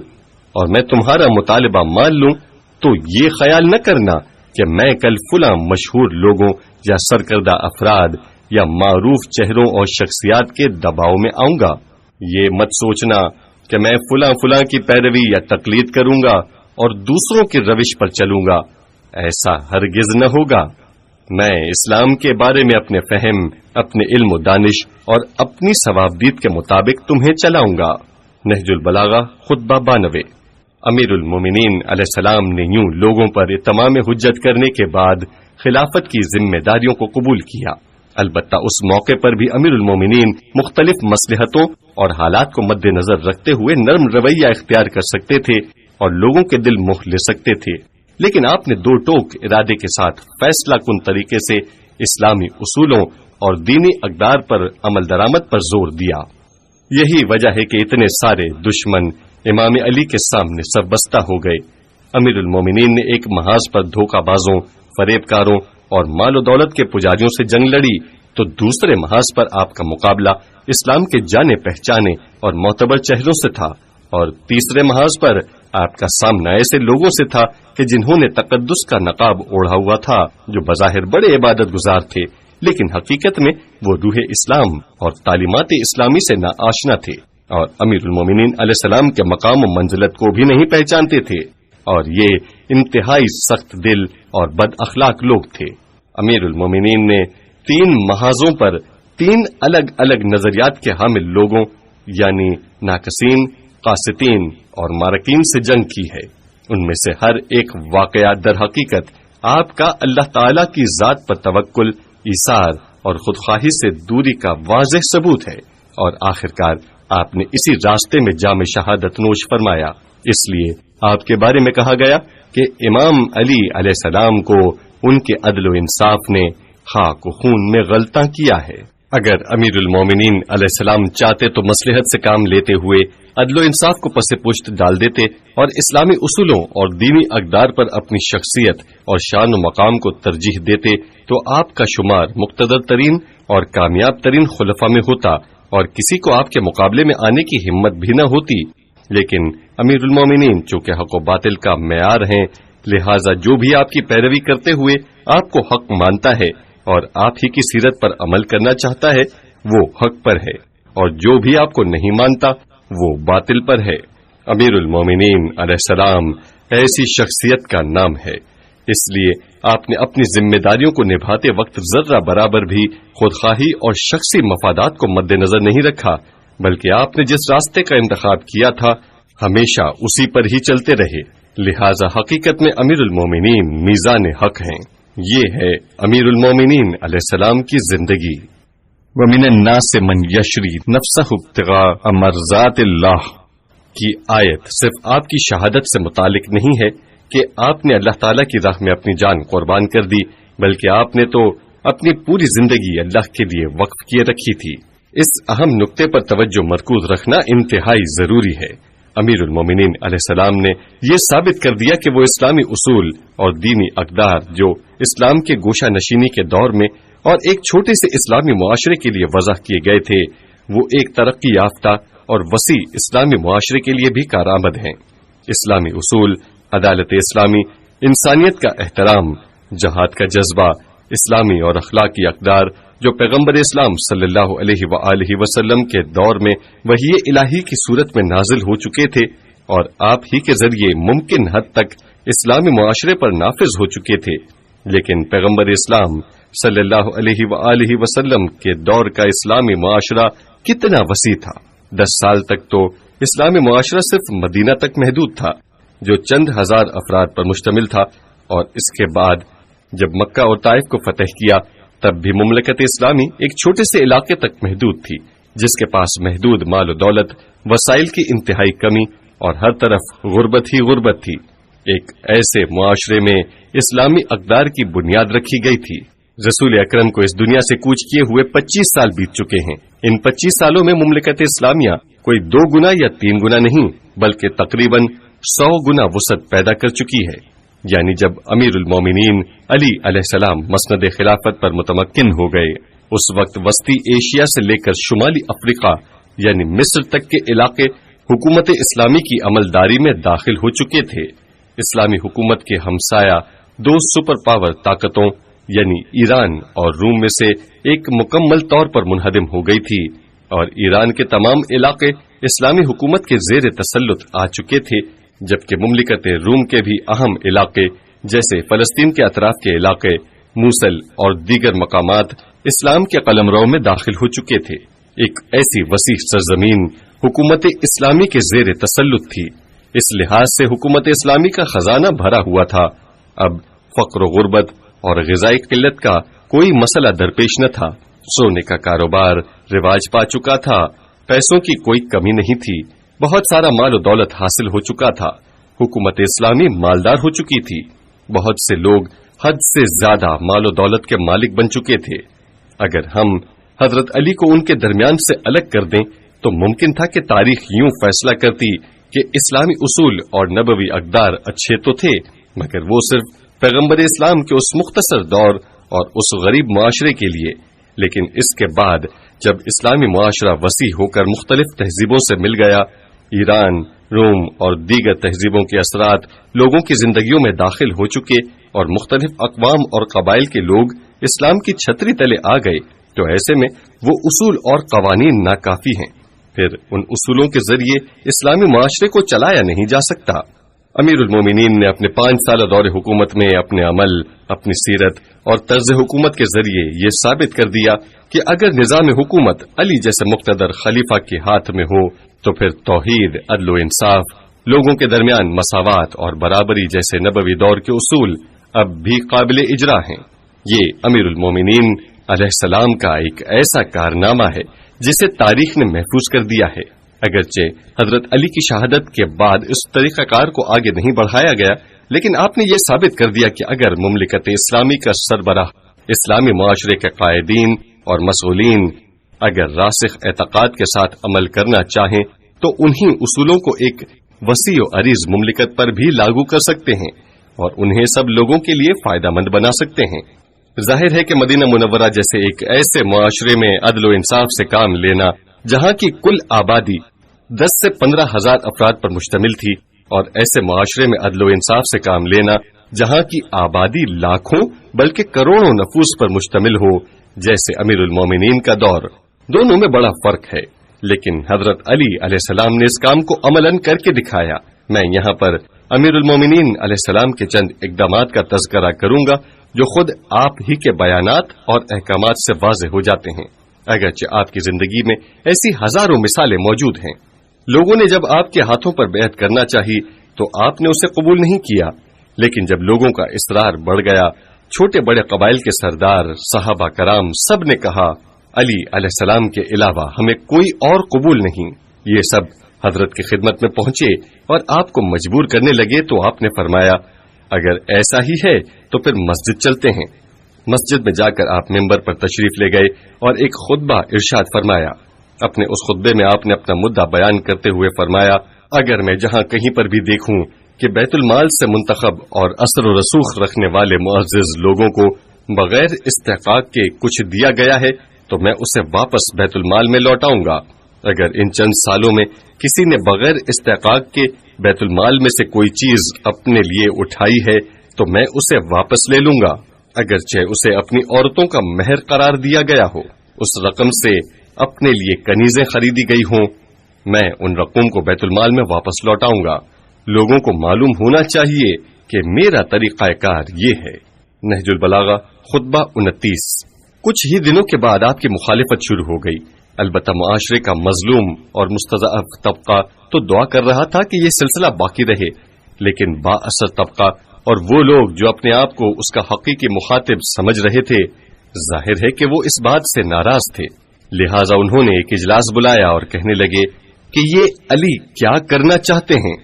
اور میں تمہارا مطالبہ مان لوں، تو یہ خیال نہ کرنا کہ میں کل فلاں مشہور لوگوں یا سرکردہ افراد یا معروف چہروں اور شخصیات کے دباؤ میں آؤں گا۔ یہ مت سوچنا کہ میں فلاں کی پیروی یا تقلید کروں گا اور دوسروں کی روش پر چلوں گا، ایسا ہرگز نہ ہوگا۔ میں اسلام کے بارے میں اپنے فہم، اپنے علم و دانش اور اپنی ثوابدید کے مطابق تمہیں چلاؤں گا۔ نہج البلاغہ خطبہ 92۔ امیر المومنین علیہ السلام نے یوں لوگوں پر اتمام حجت کرنے کے بعد خلافت کی ذمہ داریوں کو قبول کیا۔ البتہ اس موقع پر بھی امیر المومنین مختلف مصلحتوں اور حالات کو مد نظر رکھتے ہوئے نرم رویہ اختیار کر سکتے تھے اور لوگوں کے دل موہ لے سکتے تھے، لیکن آپ نے دو ٹوک ارادے کے ساتھ فیصلہ کن طریقے سے اسلامی اصولوں اور دینی اقدار پر عمل درآمد پر زور دیا۔ یہی وجہ ہے کہ اتنے سارے دشمن امام علی کے سامنے سب بستہ ہو گئے۔ امیر المومنین نے ایک محاذ پر دھوکہ بازوں، فریب کاروں اور مال و دولت کے پجاریوں سے جنگ لڑی، تو دوسرے محاذ پر آپ کا مقابلہ اسلام کے جانے پہچانے اور معتبر چہروں سے تھا، اور تیسرے محاذ پر آپ کا سامنا ایسے لوگوں سے تھا کہ جنہوں نے تقدس کا نقاب اوڑھا ہوا تھا، جو بظاہر بڑے عبادت گزار تھے، لیکن حقیقت میں وہ روح اسلام اور تعلیمات اسلامی سے ناآشنا تھے، اور امیر المومنین علیہ السلام کے مقام و منزلت کو بھی نہیں پہچانتے تھے، اور یہ انتہائی سخت دل اور بد اخلاق لوگ تھے۔ امیر المومنین نے 3 محاذوں پر 3 الگ الگ نظریات کے حامل لوگوں یعنی ناقصین، قاسطین اور مارکین سے جنگ کی ہے۔ ان میں سے ہر ایک واقعہ در حقیقت آپ کا اللہ تعالی کی ذات پر توکل، ایثار اور خودخواہی سے دوری کا واضح ثبوت ہے، اور آخرکار آپ نے اسی راستے میں جام شہادت نوش فرمایا۔ اس لیے آپ کے بارے میں کہا گیا کہ امام علی علیہ السلام کو ان کے عدل و انصاف نے خاک و خون میں غلطاں کیا ہے۔ اگر امیر المومنین علیہ السلام چاہتے تو مصلحت سے کام لیتے ہوئے عدل و انصاف کو پس پشت ڈال دیتے اور اسلامی اصولوں اور دینی اقدار پر اپنی شخصیت اور شان و مقام کو ترجیح دیتے تو آپ کا شمار مقتدر ترین اور کامیاب ترین خلفاء میں ہوتا اور کسی کو آپ کے مقابلے میں آنے کی ہمت بھی نہ ہوتی۔ لیکن امیر المومنین چونکہ حق و باطل کا معیار ہیں، لہٰذا جو بھی آپ کی پیروی کرتے ہوئے آپ کو حق مانتا ہے اور آپ ہی کی سیرت پر عمل کرنا چاہتا ہے وہ حق پر ہے، اور جو بھی آپ کو نہیں مانتا وہ باطل پر ہے۔ امیر المومنین علیہ السلام ایسی شخصیت کا نام ہے، اس لیے آپ نے اپنی ذمہ داریوں کو نبھاتے وقت ذرہ برابر بھی خودخواہی اور شخصی مفادات کو مد نظر نہیں رکھا، بلکہ آپ نے جس راستے کا انتخاب کیا تھا ہمیشہ اسی پر ہی چلتے رہے۔ لہذا حقیقت میں امیر المومنین میزان حق ہیں۔ یہ ہے امیر المومنین علیہ السلام کی زندگی۔ وَمِنَ النَّاسِ مَن يَشْرِي نَفْسَهُ ابْتِغَاءَ مَرْضَاتِ اللَّهِ کی آیت صرف آپ کی شہادت سے متعلق نہیں ہے کہ آپ نے اللہ تعالیٰ کی راہ میں اپنی جان قربان کر دی، بلکہ آپ نے تو اپنی پوری زندگی اللہ کے لیے وقف کیے رکھی تھی۔ اس اہم نقطے پر توجہ مرکوز رکھنا انتہائی ضروری ہے۔ امیر المومنین علیہ السلام نے یہ ثابت کر دیا کہ وہ اسلامی اصول اور دینی اقدار جو اسلام کے گوشہ نشینی کے دور میں اور ایک چھوٹے سے اسلامی معاشرے کے لیے وضع کیے گئے تھے، وہ ایک ترقی یافتہ اور وسیع اسلامی معاشرے کے لیے بھی کارآمد ہیں۔ اسلامی اصول، عدالت اسلامی، انسانیت کا احترام، جہاد کا جذبہ، اسلامی اور اخلاقی اقدار جو پیغمبر اسلام صلی اللہ علیہ وآلہ وسلم کے دور میں وحی الہی کی صورت میں نازل ہو چکے تھے اور آپ ہی کے ذریعے ممکن حد تک اسلامی معاشرے پر نافذ ہو چکے تھے، لیکن پیغمبر اسلام صلی اللہ علیہ وآلہ وسلم کے دور کا اسلامی معاشرہ کتنا وسیع تھا۔ 10 سال تک تو اسلامی معاشرہ صرف مدینہ تک محدود تھا جو چند ہزار افراد پر مشتمل تھا، اور اس کے بعد جب مکہ اور طائف کو فتح کیا تب بھی مملکت اسلامی ایک چھوٹے سے علاقے تک محدود تھی جس کے پاس محدود مال و دولت، وسائل کی انتہائی کمی اور ہر طرف غربت ہی غربت تھی۔ ایک ایسے معاشرے میں اسلامی اقدار کی بنیاد رکھی گئی تھی۔ رسول اکرم کو اس دنیا سے کوچ کیے ہوئے 25 سال بیت چکے ہیں۔ ان 25 سالوں میں مملکت اسلامیہ کوئی 2 گنا یا 3 گنا نہیں بلکہ تقریباً 100 گنا وسعت پیدا کر چکی ہے۔ یعنی جب امیر المومنین علی علیہ السلام مسند خلافت پر متمکن ہو گئے، اس وقت وسطی ایشیا سے لے کر شمالی افریقہ یعنی مصر تک کے علاقے حکومت اسلامی کی عملداری میں داخل ہو چکے تھے۔ اسلامی حکومت کے ہمسایہ 2 سپر پاور طاقتوں یعنی ایران اور روم میں سے ایک مکمل طور پر منہدم ہو گئی تھی، اور ایران کے تمام علاقے اسلامی حکومت کے زیر تسلط آ چکے تھے، جبکہ مملکت روم کے بھی اہم علاقے جیسے فلسطین کے اطراف کے علاقے، موصل اور دیگر مقامات اسلام کے قلمرو میں داخل ہو چکے تھے۔ ایک ایسی وسیع سرزمین حکومت اسلامی کے زیر تسلط تھی۔ اس لحاظ سے حکومت اسلامی کا خزانہ بھرا ہوا تھا۔ اب فقر و غربت اور غذائی قلت کا کوئی مسئلہ درپیش نہ تھا۔ سونے کا کاروبار رواج پا چکا تھا، پیسوں کی کوئی کمی نہیں تھی، بہت سارا مال و دولت حاصل ہو چکا تھا، حکومت اسلامی مالدار ہو چکی تھی، بہت سے لوگ حد سے زیادہ مال و دولت کے مالک بن چکے تھے۔ اگر ہم حضرت علی کو ان کے درمیان سے الگ کر دیں تو ممکن تھا کہ تاریخ یوں فیصلہ کرتی کہ اسلامی اصول اور نبوی اقدار اچھے تو تھے، مگر وہ صرف پیغمبر اسلام کے اس مختصر دور اور اس غریب معاشرے کے لیے، لیکن اس کے بعد جب اسلامی معاشرہ وسیع ہو کر مختلف تہذیبوں سے مل گیا، ایران، روم اور دیگر تہذیبوں کے اثرات لوگوں کی زندگیوں میں داخل ہو چکے اور مختلف اقوام اور قبائل کے لوگ اسلام کی چھتری تلے آ گئے، تو ایسے میں وہ اصول اور قوانین ناکافی ہیں، پھر ان اصولوں کے ذریعے اسلامی معاشرے کو چلایا نہیں جا سکتا۔ امیر المومنین نے اپنے 5 سالہ دور حکومت میں اپنے عمل، اپنی سیرت اور طرز حکومت کے ذریعے یہ ثابت کر دیا کہ اگر نظام حکومت علی جیسے مقتدر خلیفہ کے ہاتھ میں ہو تو پھر توحید، عدل و انصاف، لوگوں کے درمیان مساوات اور برابری جیسے نبوی دور کے اصول اب بھی قابل اجرا ہیں۔ یہ امیر المومنین علیہ السلام کا ایک ایسا کارنامہ ہے جسے تاریخ نے محفوظ کر دیا ہے۔ اگرچہ حضرت علی کی شہادت کے بعد اس طریقہ کار کو آگے نہیں بڑھایا گیا، لیکن آپ نے یہ ثابت کر دیا کہ اگر مملکت اسلامی کا سربراہ اسلامی معاشرے کے قائدین اور مسئولین اگر راسخ اعتقاد کے ساتھ عمل کرنا چاہیں تو انہی اصولوں کو ایک وسیع و عریض مملکت پر بھی لاگو کر سکتے ہیں اور انہیں سب لوگوں کے لیے فائدہ مند بنا سکتے ہیں۔ ظاہر ہے کہ مدینہ منورہ جیسے ایک ایسے معاشرے میں عدل و انصاف سے کام لینا جہاں کی کل آبادی 10 سے 15 ہزار افراد پر مشتمل تھی، اور ایسے معاشرے میں عدل و انصاف سے کام لینا جہاں کی آبادی لاکھوں بلکہ کروڑوں نفوس پر مشتمل ہو جیسے امیر المومنین کا دور، دونوں میں بڑا فرق ہے۔ لیکن حضرت علی علیہ السلام نے اس کام کو عملاً کر کے دکھایا۔ میں یہاں پر امیر المومنین علیہ السلام کے چند اقدامات کا تذکرہ کروں گا جو خود آپ ہی کے بیانات اور احکامات سے واضح ہو جاتے ہیں، اگرچہ آپ کی زندگی میں ایسی ہزاروں مثالیں موجود ہیں۔ لوگوں نے جب آپ کے ہاتھوں پر بیعت کرنا چاہی تو آپ نے اسے قبول نہیں کیا، لیکن جب لوگوں کا اصرار بڑھ گیا، چھوٹے بڑے قبائل کے سردار، صحابہ کرام سب نے کہا علی علیہ السلام کے علاوہ ہمیں کوئی اور قبول نہیں۔ یہ سب حضرت کی خدمت میں پہنچے اور آپ کو مجبور کرنے لگے تو آپ نے فرمایا اگر ایسا ہی ہے تو پھر مسجد چلتے ہیں۔ مسجد میں جا کر آپ ممبر پر تشریف لے گئے اور ایک خطبہ ارشاد فرمایا۔ اپنے اس خطبے میں آپ نے اپنا مدعا بیان کرتے ہوئے فرمایا اگر میں جہاں کہیں پر بھی دیکھوں کہ بیت المال سے منتخب اور اثر و رسوخ رکھنے والے معزز لوگوں کو بغیر استحقاق کے کچھ دیا گیا ہے تو میں اسے واپس بیت المال میں لوٹاؤں گا۔ اگر ان چند سالوں میں کسی نے بغیر استحقاق کے بیت المال میں سے کوئی چیز اپنے لیے اٹھائی ہے تو میں اسے واپس لے لوں گا، اگرچہ اسے اپنی عورتوں کا مہر قرار دیا گیا ہو، اس رقم سے اپنے لیے کنیزیں خریدی گئی ہوں، میں ان رقم کو بیت المال میں واپس لوٹاؤں گا۔ لوگوں کو معلوم ہونا چاہیے کہ میرا طریقہ کار یہ ہے۔ نہج البلاغہ خطبہ 29۔ کچھ ہی دنوں کے بعد آپ کی مخالفت شروع ہو گئی، البتہ معاشرے کا مظلوم اور مستضعف طبقہ تو دعا کر رہا تھا کہ یہ سلسلہ باقی رہے، لیکن با اثر طبقہ اور وہ لوگ جو اپنے آپ کو اس کا حقیقی مخاطب سمجھ رہے تھے، ظاہر ہے کہ وہ اس بات سے ناراض تھے، لہٰذا انہوں نے ایک اجلاس بلایا اور کہنے لگے کہ یہ علی کیا کرنا چاہتے ہیں۔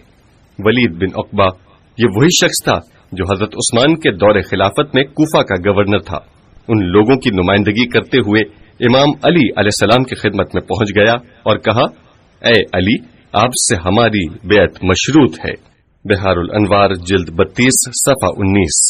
ولید بن عقبہ یہ وہی شخص تھا جو حضرت عثمان کے دور خلافت میں کوفہ کا گورنر تھا۔ ان لوگوں کی نمائندگی کرتے ہوئے امام علی علیہ السلام کی خدمت میں پہنچ گیا اور کہا اے علی، آپ سے ہماری بیعت مشروط ہے۔ بہار الانوار جلد 32 صفحہ 19۔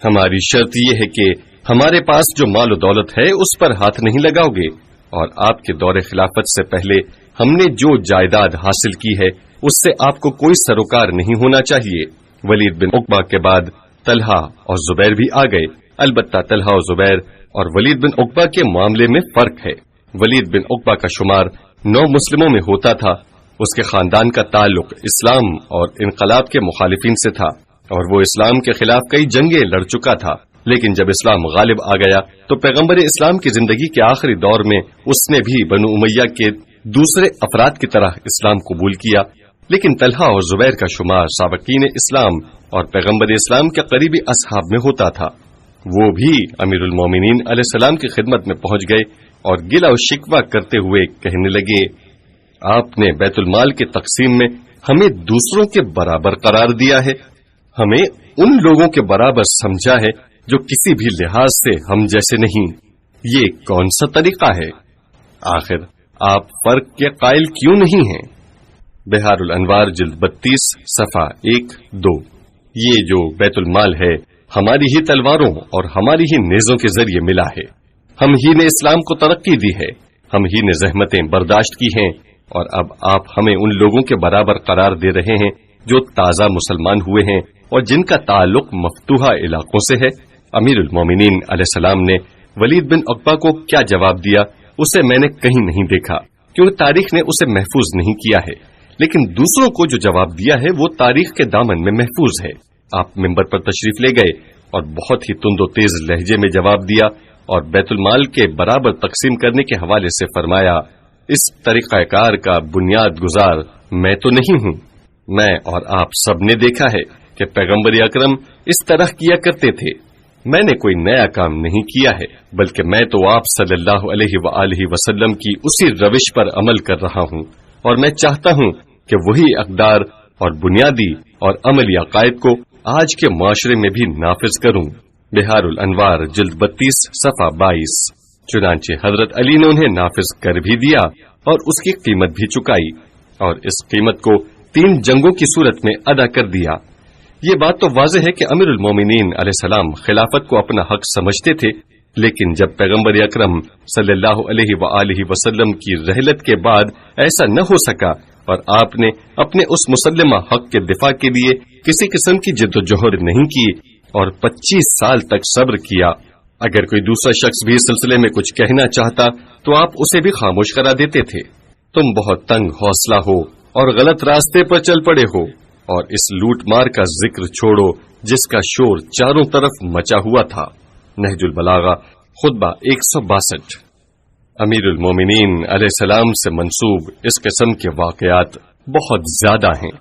ہماری شرط یہ ہے کہ ہمارے پاس جو مال و دولت ہے اس پر ہاتھ نہیں لگاؤ گے، اور آپ کے دور خلافت سے پہلے ہم نے جو جائیداد حاصل کی ہے اس سے آپ کو کوئی سروکار نہیں ہونا چاہیے۔ ولید بن عقبہ کے بعد طلحہ اور زبیر بھی آ گئے، البتہ طلحہ اور زبیر اور ولید بن عقبہ کے معاملے میں فرق ہے۔ ولید بن عقبہ کا شمار 9 مسلموں میں ہوتا تھا، اس کے خاندان کا تعلق اسلام اور انقلاب کے مخالفین سے تھا، اور وہ اسلام کے خلاف کئی جنگیں لڑ چکا تھا، لیکن جب اسلام غالب آ گیا تو پیغمبر اسلام کی زندگی کے آخری دور میں اس نے بھی بنو امیہ کے دوسرے افراد کی طرح اسلام قبول کیا، لیکن طلحہ اور زبیر کا شمار سابقین اسلام اور پیغمبر اسلام کے قریبی اصحاب میں ہوتا تھا۔ وہ بھی امیر المومنین علیہ السلام کی خدمت میں پہنچ گئے اور گلہ و شکوہ کرتے ہوئے کہنے لگے آپ نے بیت المال کی تقسیم میں ہمیں دوسروں کے برابر قرار دیا ہے، ہمیں ان لوگوں کے برابر سمجھا ہے جو کسی بھی لحاظ سے ہم جیسے نہیں، یہ کون سا طریقہ ہے؟ آخر آپ فرق کے قائل کیوں نہیں ہیں؟ بہار الانوار جلد 32 صفحہ 1-2۔ یہ جو بیت المال ہے ہماری ہی تلواروں اور ہماری ہی نیزوں کے ذریعے ملا ہے، ہم ہی نے اسلام کو ترقی دی ہے، ہم ہی نے زحمتیں برداشت کی ہیں، اور اب آپ ہمیں ان لوگوں کے برابر قرار دے رہے ہیں جو تازہ مسلمان ہوئے ہیں اور جن کا تعلق مفتوحہ علاقوں سے ہے۔ امیر المومنین علیہ السلام نے ولید بن عقبہ کو کیا جواب دیا اسے میں نے کہیں نہیں دیکھا، کیونکہ تاریخ نے اسے محفوظ نہیں کیا ہے، لیکن دوسروں کو جو جواب دیا ہے وہ تاریخ کے دامن میں محفوظ ہے۔ آپ ممبر پر تشریف لے گئے اور بہت ہی تند و تیز لہجے میں جواب دیا اور بیت المال کے برابر تقسیم کرنے کے حوالے سے فرمایا اس طریقہ کار کا بنیاد گزار میں تو نہیں ہوں، میں اور آپ سب نے دیکھا ہے کہ پیغمبر اکرم اس طرح کیا کرتے تھے، میں نے کوئی نیا کام نہیں کیا ہے، بلکہ میں تو آپ صلی اللہ علیہ وآلہ وسلم کی اسی روش پر عمل کر رہا ہوں، اور میں چاہتا ہوں کہ وہی اقدار اور بنیادی اور عملی عقائد کو آج کے معاشرے میں بھی نافذ کروں۔ بہار الانوار جلد 32 صفحہ 22۔ چنانچہ حضرت علی نے انہیں نافذ کر بھی دیا اور اس کی قیمت بھی چکائی، اور اس قیمت کو 3 جنگوں کی صورت میں ادا کر دیا۔ یہ بات تو واضح ہے کہ امیر المومنین علیہ السلام خلافت کو اپنا حق سمجھتے تھے، لیکن جب پیغمبر اکرم صلی اللہ علیہ وآلہ وسلم کی رحلت کے بعد ایسا نہ ہو سکا اور آپ نے اپنے اس مسلمہ حق کے دفاع کے لیے کسی قسم کی جد و جہد نہیں کی اور 25 سال تک صبر کیا، اگر کوئی دوسرا شخص بھی اس سلسلے میں کچھ کہنا چاہتا تو آپ اسے بھی خاموش کرا دیتے تھے، تم بہت تنگ حوصلہ ہو اور غلط راستے پر چل پڑے ہو، اور اس لوٹ مار کا ذکر چھوڑو جس کا شور چاروں طرف مچا ہوا تھا۔ نہج البلاغہ خطبہ 162۔ امیر المومنین علیہ السلام سے منسوب اس قسم کے واقعات بہت زیادہ ہیں۔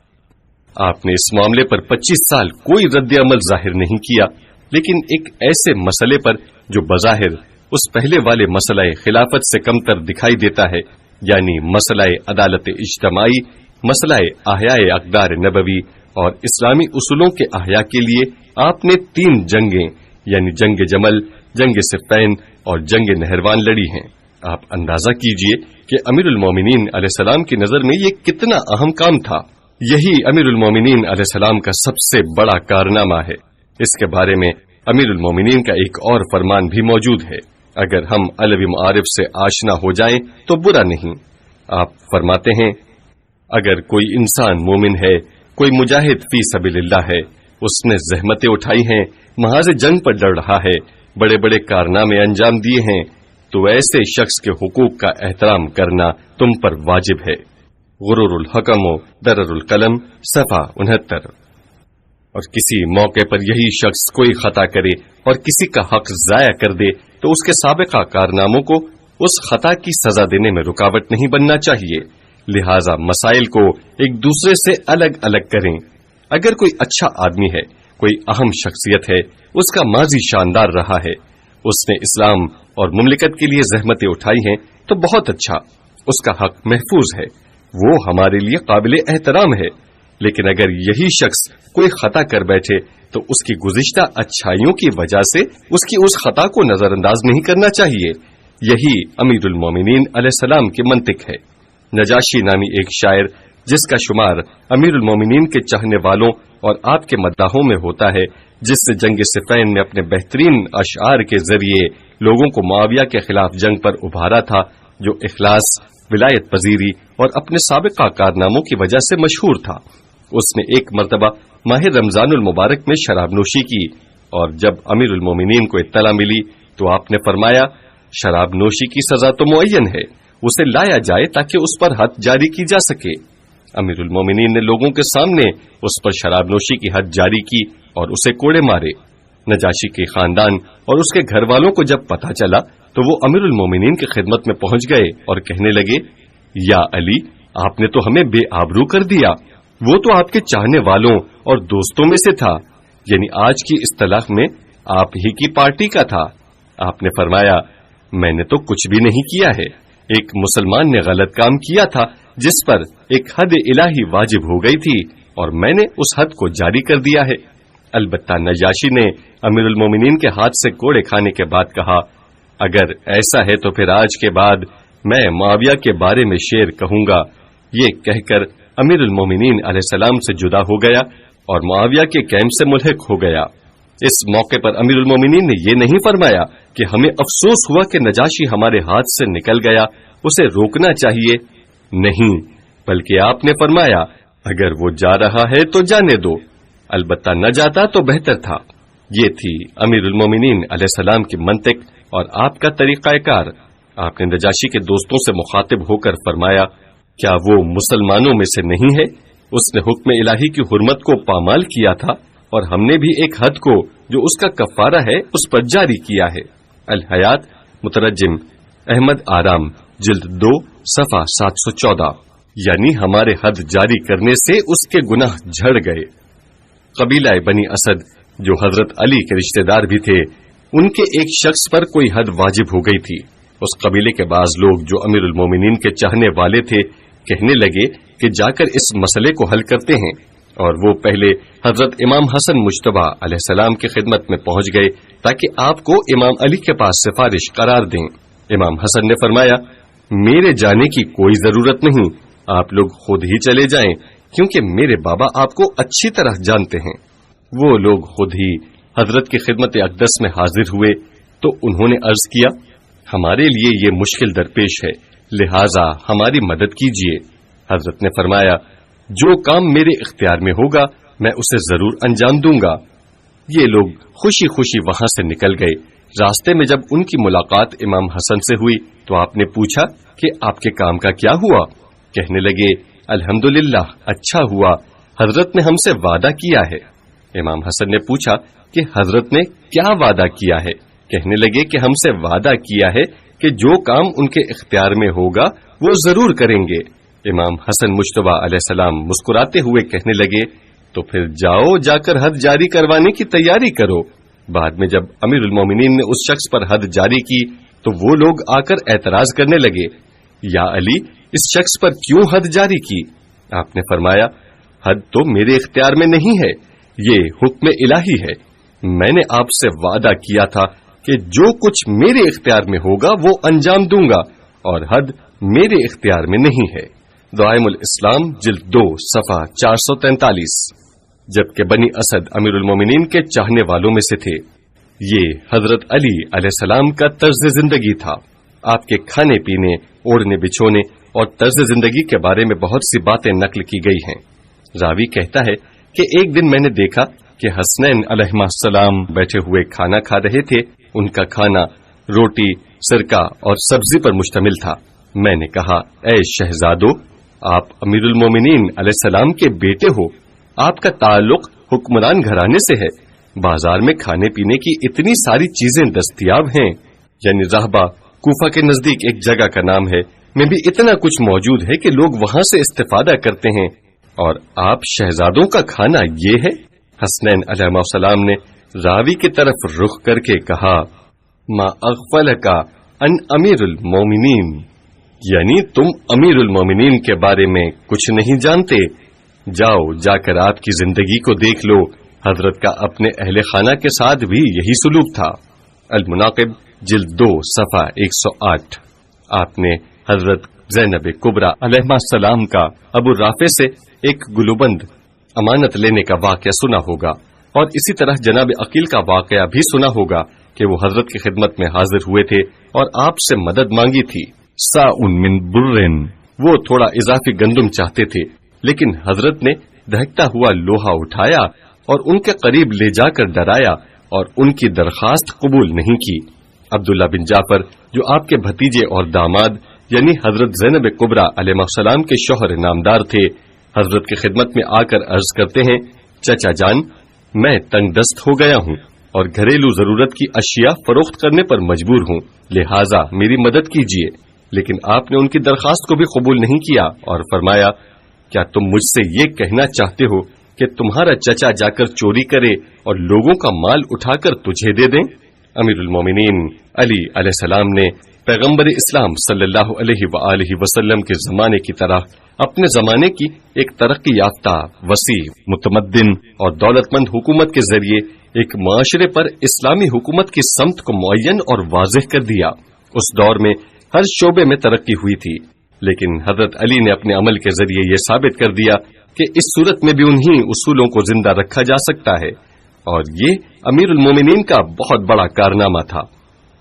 آپ نے اس معاملے پر 25 سال کوئی رد عمل ظاہر نہیں کیا، لیکن ایک ایسے مسئلے پر جو بظاہر اس پہلے والے مسئلہ خلافت سے کمتر دکھائی دیتا ہے، یعنی مسئلہ عدالت اجتماعی، مسئلہ احیاء اقدار نبوی اور اسلامی اصولوں کے احیاء کے لیے آپ نے 3 جنگیں یعنی جنگ جمل، جنگ صفین اور جنگ نہروان لڑی ہیں۔ آپ اندازہ کیجئے کہ امیر المومنین علیہ السلام کی نظر میں یہ کتنا اہم کام تھا۔ یہی امیر المومنین علیہ السلام کا سب سے بڑا کارنامہ ہے۔ اس کے بارے میں امیر المومنین کا ایک اور فرمان بھی موجود ہے، اگر ہم علوی معارف سے آشنا ہو جائیں تو برا نہیں۔ آپ فرماتے ہیں، اگر کوئی انسان مومن ہے، کوئی مجاہد فی سبیل اللہ ہے، اس نے زحمتیں اٹھائی ہیں، محاذ جنگ پر لڑ رہا ہے، بڑے بڑے کارنامے انجام دیے ہیں، تو ایسے شخص کے حقوق کا احترام کرنا تم پر واجب ہے۔ غرور الحکم و درر القلم صفحہ 69۔ اور کسی موقع پر یہی شخص کوئی خطا کرے اور کسی کا حق ضائع کر دے تو اس کے سابقہ کارناموں کو اس خطا کی سزا دینے میں رکاوٹ نہیں بننا چاہیے، لہذا مسائل کو ایک دوسرے سے الگ الگ کریں۔ اگر کوئی اچھا آدمی ہے، کوئی اہم شخصیت ہے، اس کا ماضی شاندار رہا ہے، اس نے اسلام اور مملکت کے لیے زحمتیں اٹھائی ہیں، تو بہت اچھا، اس کا حق محفوظ ہے، وہ ہمارے لیے قابل احترام ہے۔ لیکن اگر یہی شخص کوئی خطا کر بیٹھے تو اس کی گزشتہ اچھائیوں کی وجہ سے اس کی اس خطا کو نظر انداز نہیں کرنا چاہیے۔ یہی امیر المومنین علیہ السلام کی منطق ہے۔ نجاشی نامی ایک شاعر، جس کا شمار امیر المومنین کے چاہنے والوں اور آپ کے مداحوں میں ہوتا ہے، جس سے جنگ صفین میں اپنے بہترین اشعار کے ذریعے لوگوں کو معاویہ کے خلاف جنگ پر ابھارا تھا، جو اخلاص، ولایت پذیری اور اپنے سابقہ کارناموں کی وجہ سے مشہور تھا۔ اس نے ایک مرتبہ ماہ رمضان المبارک میں شراب نوشی کی، اور جب امیر المومنین کو اطلاع ملی تو آپ نے فرمایا، شراب نوشی کی سزا تو معین ہے، اسے لایا جائے تاکہ اس پر حد جاری کی جا سکے۔ امیر المومنین نے لوگوں کے سامنے اس پر شراب نوشی کی حد جاری کی اور اسے کوڑے مارے۔ نجاشی کے خاندان اور اس کے گھر والوں کو جب پتہ چلا تو وہ امیر المومنین کی خدمت میں پہنچ گئے اور کہنے لگے، یا علی، آپ نے تو ہمیں بے آبرو کر دیا، وہ تو آپ کے چاہنے والوں اور دوستوں میں سے تھا، یعنی آج کی اصطلاح میں آپ ہی کی پارٹی کا تھا۔ آپ نے فرمایا، میں نے تو کچھ بھی نہیں کیا ہے، ایک مسلمان نے غلط کام کیا تھا جس پر ایک حد الہی واجب ہو گئی تھی، اور میں نے اس حد کو جاری کر دیا ہے۔ البتہ نجاشی نے امیر المومنین کے ہاتھ سے کوڑے کھانے کے بعد کہا، اگر ایسا ہے تو پھر آج کے بعد میں معاویہ کے بارے میں شعر کہوں گا۔ یہ کہہ کر امیر المومنین علیہ السلام سے جدا ہو گیا اور معاویہ کے کیمپ سے ملحق ہو گیا۔ اس موقع پر امیر المومنین نے یہ نہیں فرمایا کہ ہمیں افسوس ہوا کہ نجاشی ہمارے ہاتھ سے نکل گیا، اسے روکنا چاہیے، نہیں، بلکہ آپ نے فرمایا، اگر وہ جا رہا ہے تو جانے دو، البتہ نہ جاتا تو بہتر تھا۔ یہ تھی امیر المومنین علیہ السلام کی منطق اور آپ کا طریقہ کار۔ آپ نے نجاشی کے دوستوں سے مخاطب ہو کر فرمایا، کیا وہ مسلمانوں میں سے نہیں ہے؟ اس نے حکم الہی کی حرمت کو پامال کیا تھا، اور ہم نے بھی ایک حد کو جو اس کا کفارہ ہے اس پر جاری کیا ہے۔ الحیات، مترجم احمد آرام، جلد 2 صفحہ 714۔ یعنی ہمارے حد جاری کرنے سے اس کے گناہ جھڑ گئے۔ قبیلہ بنی اسد، جو حضرت علی کے رشتہ دار بھی تھے، ان کے ایک شخص پر کوئی حد واجب ہو گئی تھی۔ اس قبیلے کے بعض لوگ جو امیر المومنین کے چاہنے والے تھے کہنے لگے کہ جا کر اس مسئلے کو حل کرتے ہیں، اور وہ پہلے حضرت امام حسن مجتبی علیہ السلام کی خدمت میں پہنچ گئے تاکہ آپ کو امام علی کے پاس سفارش قرار دیں۔ امام حسن نے فرمایا، میرے جانے کی کوئی ضرورت نہیں، آپ لوگ خود ہی چلے جائیں، کیونکہ میرے بابا آپ کو اچھی طرح جانتے ہیں۔ وہ لوگ خود ہی حضرت کی خدمت اقدس میں حاضر ہوئے تو انہوں نے عرض کیا، ہمارے لیے یہ مشکل درپیش ہے، لہٰذا ہماری مدد کیجیے۔ حضرت نے فرمایا، جو کام میرے اختیار میں ہوگا میں اسے ضرور انجام دوں گا۔ یہ لوگ خوشی خوشی وہاں سے نکل گئے۔ راستے میں جب ان کی ملاقات امام حسن سے ہوئی تو آپ نے پوچھا کہ آپ کے کام کا کیا ہوا؟ کہنے لگے الحمدللہ، اچھا ہوا حضرت نے ہم سے وعدہ کیا ہے۔ امام حسن نے پوچھا کہ حضرت نے کیا وعدہ کیا ہے؟ کہنے لگے کہ ہم سے وعدہ کیا ہے کہ جو کام ان کے اختیار میں ہوگا وہ ضرور کریں گے۔ امام حسن مجتبیٰ علیہ السلام مسکراتے ہوئے کہنے لگے تو پھر جاؤ، جا کر حد جاری کروانے کی تیاری کرو۔ بعد میں جب امیر المومنین نے اس شخص پر حد جاری کی تو وہ لوگ آ کر اعتراض کرنے لگے، یا علی، اس شخص پر کیوں حد جاری کی؟ آپ نے فرمایا، حد تو میرے اختیار میں نہیں ہے، یہ حکم الہی ہے۔ میں نے آپ سے وعدہ کیا تھا کہ جو کچھ میرے اختیار میں ہوگا وہ انجام دوں گا، اور حد میرے اختیار میں نہیں ہے۔ دعائم الاسلام جلد 2 صفحہ 443۔ جبکہ بنی اسد امیر المومنین کے چاہنے والوں میں سے تھے۔ یہ حضرت علی علیہ السلام کا طرز زندگی تھا۔ آپ کے کھانے پینے، اوڑھنے بچھونے اور طرز زندگی کے بارے میں بہت سی باتیں نقل کی گئی ہیں۔ راوی کہتا ہے کہ ایک دن میں نے دیکھا کہ حسنین علیہ السلام بیٹھے ہوئے کھانا کھا رہے تھے۔ ان کا کھانا روٹی، سرکہ اور سبزی پر مشتمل تھا۔ میں نے کہا، اے شہزادو، آپ امیر المومنین علیہ السلام کے بیٹے ہو، آپ کا تعلق حکمران گھرانے سے ہے، بازار میں کھانے پینے کی اتنی ساری چیزیں دستیاب ہیں، یعنی راہبہ کوفہ کے نزدیک ایک جگہ کا نام ہے، میں بھی اتنا کچھ موجود ہے کہ لوگ وہاں سے استفادہ کرتے ہیں، اور آپ شہزادوں کا کھانا یہ ہے؟ حسنین علیہ السلام نے راوی کی طرف رخ کر کے کہا، ما اغفلک ان امیر المومنین، یعنی تم امیر المومنین کے بارے میں کچھ نہیں جانتے، جاؤ جا کر آپ کی زندگی کو دیکھ لو، حضرت کا اپنے اہل خانہ کے ساتھ بھی یہی سلوک تھا۔ المناقب جلد 2 صفحہ 108۔ آپ نے حضرت زینب کبریٰ علیہ السلام کا ابو رافع سے ایک گلوبند امانت لینے کا واقعہ سنا ہوگا، اور اسی طرح جناب عقیل کا واقعہ بھی سنا ہوگا کہ وہ حضرت کی خدمت میں حاضر ہوئے تھے اور آپ سے مدد مانگی تھی۔ ساؤن من برن، وہ تھوڑا اضافی گندم چاہتے تھے، لیکن حضرت نے دہکتا ہوا لوہا اٹھایا اور ان کے قریب لے جا کر ڈرایا اور ان کی درخواست قبول نہیں کی۔ عبداللہ بن جعفر، جو آپ کے بھتیجے اور داماد یعنی حضرت زینب کبریٰ علیہ السلام کے شوہر نامدار تھے، حضرت کی خدمت میں آ کر عرض کرتے ہیں، چچا جان، میں تنگ دست ہو گیا ہوں اور گھریلو ضرورت کی اشیاء فروخت کرنے پر مجبور ہوں، لہٰذا میری مدد کیجیے۔ لیکن آپ نے ان کی درخواست کو بھی قبول نہیں کیا اور فرمایا، کیا تم مجھ سے یہ کہنا چاہتے ہو کہ تمہارا چچا جا کر چوری کرے اور لوگوں کا مال اٹھا کر تجھے دے دیں؟ امیر المومنین علی علیہ السلام نے پیغمبر اسلام صلی اللہ علیہ وآلہ وسلم کے زمانے کی طرح اپنے زمانے کی ایک ترقی یافتہ، وسیع، متمدن اور دولت مند حکومت کے ذریعے ایک معاشرے پر اسلامی حکومت کی سمت کو معین اور واضح کر دیا۔ اس دور میں ہر شعبے میں ترقی ہوئی تھی، لیکن حضرت علی نے اپنے عمل کے ذریعے یہ ثابت کر دیا کہ اس صورت میں بھی انہی اصولوں کو زندہ رکھا جا سکتا ہے، اور یہ امیر المومنین کا بہت بڑا کارنامہ تھا۔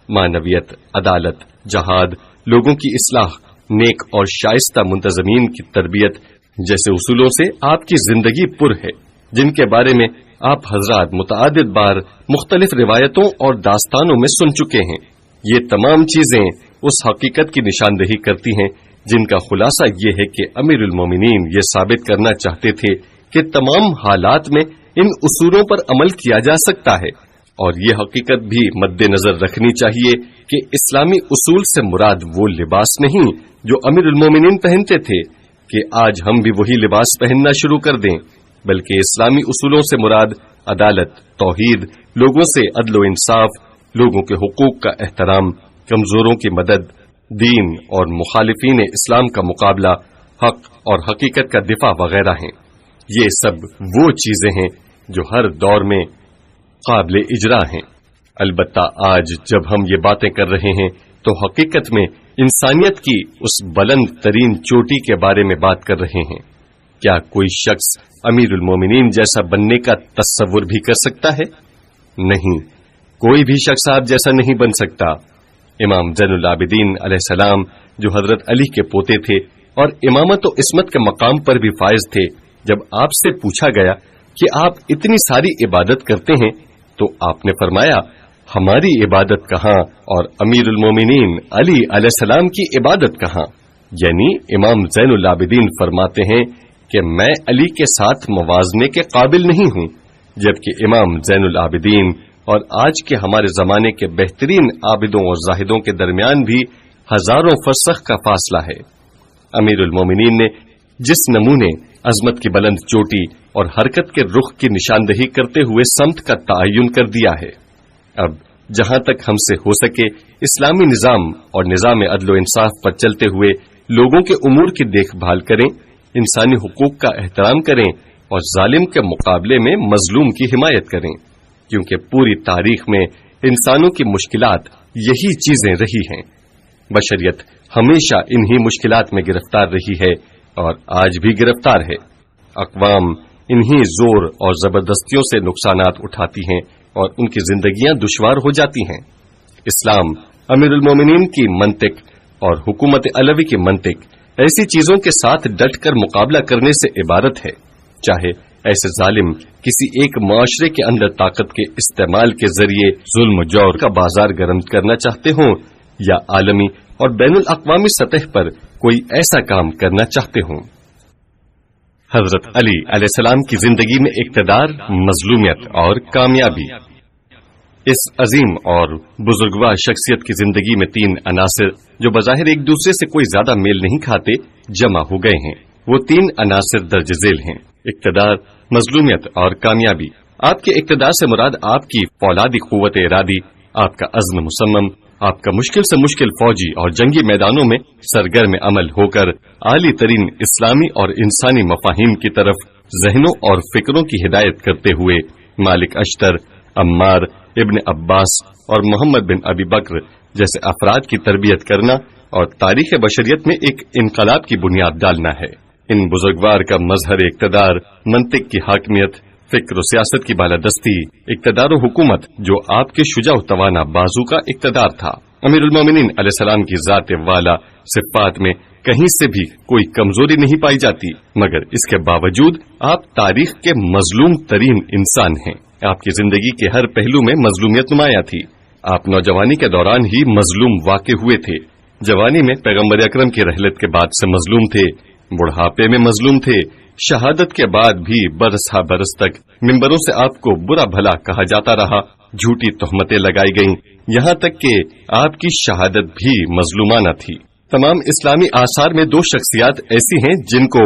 معنویت، عدالت، جہاد، لوگوں کی اصلاح، نیک اور شائستہ منتظمین کی تربیت جیسے اصولوں سے آپ کی زندگی پر ہے، جن کے بارے میں آپ حضرات متعدد بار مختلف روایتوں اور داستانوں میں سن چکے ہیں۔ یہ تمام چیزیں اس حقیقت کی نشاندہی کرتی ہیں جن کا خلاصہ یہ ہے کہ امیر المومنین یہ ثابت کرنا چاہتے تھے کہ تمام حالات میں ان اصولوں پر عمل کیا جا سکتا ہے، اور یہ حقیقت بھی مد نظر رکھنی چاہیے کہ اسلامی اصول سے مراد وہ لباس نہیں جو امیر المومنین پہنتے تھے کہ آج ہم بھی وہی لباس پہننا شروع کر دیں، بلکہ اسلامی اصولوں سے مراد عدالت، توحید، لوگوں سے عدل و انصاف، لوگوں کے حقوق کا احترام، کمزوروں کی مدد، دین اور مخالفین اسلام کا مقابلہ، حق اور حقیقت کا دفاع وغیرہ ہیں۔ یہ سب وہ چیزیں ہیں جو ہر دور میں قابل اجرا ہیں۔ البتہ آج جب ہم یہ باتیں کر رہے ہیں تو حقیقت میں انسانیت کی اس بلند ترین چوٹی کے بارے میں بات کر رہے ہیں۔ کیا کوئی شخص امیر المومنین جیسا بننے کا تصور بھی کر سکتا ہے؟ نہیں، کوئی بھی شخص آپ جیسا نہیں بن سکتا۔ امام زین العابدین علیہ السلام جو حضرت علی کے پوتے تھے اور امامت و عصمت کے مقام پر بھی فائز تھے، جب آپ سے پوچھا گیا کہ آپ اتنی ساری عبادت کرتے ہیں تو آپ نے فرمایا، ہماری عبادت کہاں اور امیر المومنین علی علیہ السلام کی عبادت کہاں؟ یعنی امام زین العابدین فرماتے ہیں کہ میں علی کے ساتھ موازنے کے قابل نہیں ہوں، جبکہ امام زین العابدین اور آج کے ہمارے زمانے کے بہترین عابدوں اور زاہدوں کے درمیان بھی ہزاروں فرسخ کا فاصلہ ہے۔ امیر المومنین نے جس نمونے عظمت کی بلند چوٹی اور حرکت کے رخ کی نشاندہی کرتے ہوئے سمت کا تعین کر دیا ہے، اب جہاں تک ہم سے ہو سکے اسلامی نظام اور نظام عدل و انصاف پر چلتے ہوئے لوگوں کے امور کی دیکھ بھال کریں، انسانی حقوق کا احترام کریں اور ظالم کے مقابلے میں مظلوم کی حمایت کریں، کیونکہ پوری تاریخ میں انسانوں کی مشکلات یہی چیزیں رہی ہیں۔ بشریت ہمیشہ انہی مشکلات میں گرفتار رہی ہے اور آج بھی گرفتار ہے۔ اقوام انہی زور اور زبردستیوں سے نقصانات اٹھاتی ہیں اور ان کی زندگیاں دشوار ہو جاتی ہیں۔ اسلام امیر المومنین کی منطق اور حکومت علوی کی منطق ایسی چیزوں کے ساتھ ڈٹ کر مقابلہ کرنے سے عبارت ہے، چاہے ایسے ظالم کسی ایک معاشرے کے اندر طاقت کے استعمال کے ذریعے ظلم و جور کا بازار گرم کرنا چاہتے ہوں یا عالمی اور بین الاقوامی سطح پر کوئی ایسا کام کرنا چاہتے ہوں۔ حضرت علی علیہ السلام کی زندگی میں اقتدار، مظلومیت اور کامیابی۔ اس عظیم اور بزرگوار شخصیت کی زندگی میں تین عناصر جو بظاہر ایک دوسرے سے کوئی زیادہ میل نہیں کھاتے جمع ہو گئے ہیں۔ وہ تین عناصر درج ذیل ہیں: اقتدار، مظلومیت اور کامیابی۔ آپ کے اقتدار سے مراد آپ کی فولادی قوت ارادی، آپ کا عزم مصمم، آپ کا مشکل سے مشکل فوجی اور جنگی میدانوں میں سرگرم عمل ہو کر اعلی ترین اسلامی اور انسانی مفاہیم کی طرف ذہنوں اور فکروں کی ہدایت کرتے ہوئے مالک اشتر، عمار، ابن عباس اور محمد بن ابی بکر جیسے افراد کی تربیت کرنا اور تاریخ بشریت میں ایک انقلاب کی بنیاد ڈالنا ہے۔ ان بزرگوار کا مظہر اقتدار، منطق کی حاکمیت، فکر و سیاست کی بالادستی، اقتدار و حکومت جو آپ کے شجاع و توانا بازو کا اقتدار تھا۔ امیر المومنین علیہ السلام کی ذات والا صفات میں کہیں سے بھی کوئی کمزوری نہیں پائی جاتی، مگر اس کے باوجود آپ تاریخ کے مظلوم ترین انسان ہیں۔ آپ کی زندگی کے ہر پہلو میں مظلومیت نمایاں تھی۔ آپ نوجوانی کے دوران ہی مظلوم واقع ہوئے تھے، جوانی میں پیغمبر اکرم کی رحلت کے بعد سے مظلوم تھے، بڑھاپے میں مظلوم تھے، شہادت کے بعد بھی برس ہا برس تک ممبروں سے آپ کو برا بھلا کہا جاتا رہا، جھوٹی تہمتیں لگائی گئیں، یہاں تک کہ آپ کی شہادت بھی مظلومانہ تھی۔ تمام اسلامی آثار میں دو شخصیات ایسی ہیں جن کو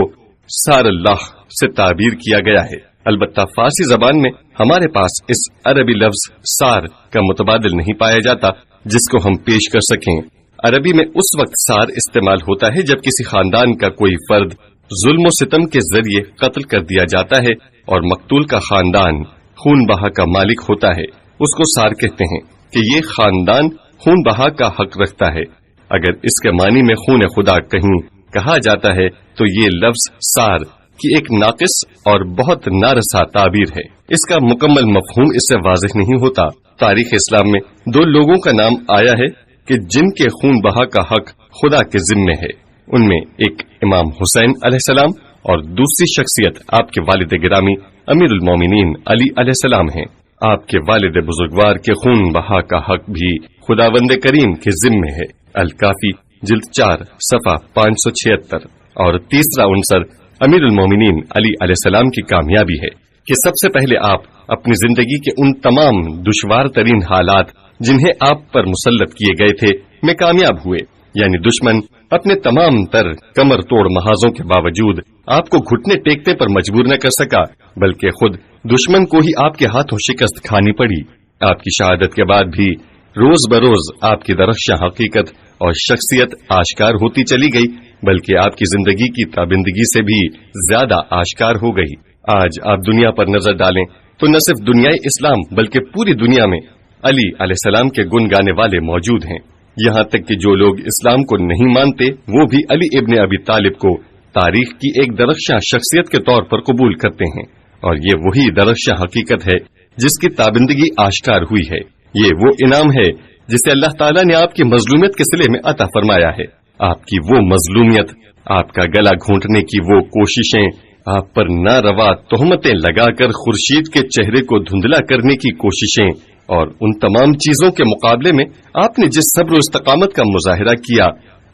سار اللہ سے تعبیر کیا گیا ہے، البتہ فارسی زبان میں ہمارے پاس اس عربی لفظ سار کا متبادل نہیں پایا جاتا جس کو ہم پیش کر سکیں۔ عربی میں اس وقت سار استعمال ہوتا ہے جب کسی خاندان کا کوئی فرد ظلم و ستم کے ذریعے قتل کر دیا جاتا ہے اور مقتول کا خاندان خون بہا کا مالک ہوتا ہے، اس کو سار کہتے ہیں کہ یہ خاندان خون بہا کا حق رکھتا ہے۔ اگر اس کے معنی میں خون خدا کہیں کہا جاتا ہے تو یہ لفظ سار کی ایک ناقص اور بہت نارسا تعبیر ہے، اس کا مکمل مفہوم اس سے واضح نہیں ہوتا۔ تاریخ اسلام میں دو لوگوں کا نام آیا ہے کہ جن کے خون بہا کا حق خدا کے ذمے ہے، ان میں ایک امام حسین علیہ السلام اور دوسری شخصیت آپ کے والد گرامی امیر المومنین علی علیہ السلام ہیں۔ آپ کے والد بزرگوار کے خون بہا کا حق بھی خداوند کریم کے ذمے ہے۔ الکافی جلد 4 صفحہ 576۔ اور تیسرا عنصر امیر المومنین علی علیہ السلام کی کامیابی ہے کہ سب سے پہلے آپ اپنی زندگی کے ان تمام دشوار ترین حالات جنہیں آپ پر مسلط کیے گئے تھے میں کامیاب ہوئے، یعنی دشمن اپنے تمام تر کمر توڑ محاذوں کے باوجود آپ کو گھٹنے ٹیکنے پر مجبور نہ کر سکا، بلکہ خود دشمن کو ہی آپ کے ہاتھوں شکست کھانی پڑی۔ آپ کی شہادت کے بعد بھی روز بروز آپ کی درخشاں حقیقت اور شخصیت آشکار ہوتی چلی گئی، بلکہ آپ کی زندگی کی تابندگی سے بھی زیادہ آشکار ہو گئی۔ آج آپ دنیا پر نظر ڈالیں تو نہ صرف دنیائے اسلام بلکہ پوری دنیا میں علی علیہ السلام کے گن گانے والے موجود ہیں، یہاں تک کہ جو لوگ اسلام کو نہیں مانتے وہ بھی علی ابن ابی طالب کو تاریخ کی ایک درخشاں شخصیت کے طور پر قبول کرتے ہیں، اور یہ وہی درخشاں حقیقت ہے جس کی تابندگی آشکار ہوئی ہے۔ یہ وہ انعام ہے جسے اللہ تعالیٰ نے آپ کی مظلومیت کے صلے میں عطا فرمایا ہے۔ آپ کی وہ مظلومیت، آپ کا گلا گھونٹنے کی وہ کوششیں، آپ پر ناروا تہمتیں لگا کر خورشید کے چہرے کو دھندلا کرنے کی کوششیں، اور ان تمام چیزوں کے مقابلے میں آپ نے جس صبر و استقامت کا مظاہرہ کیا،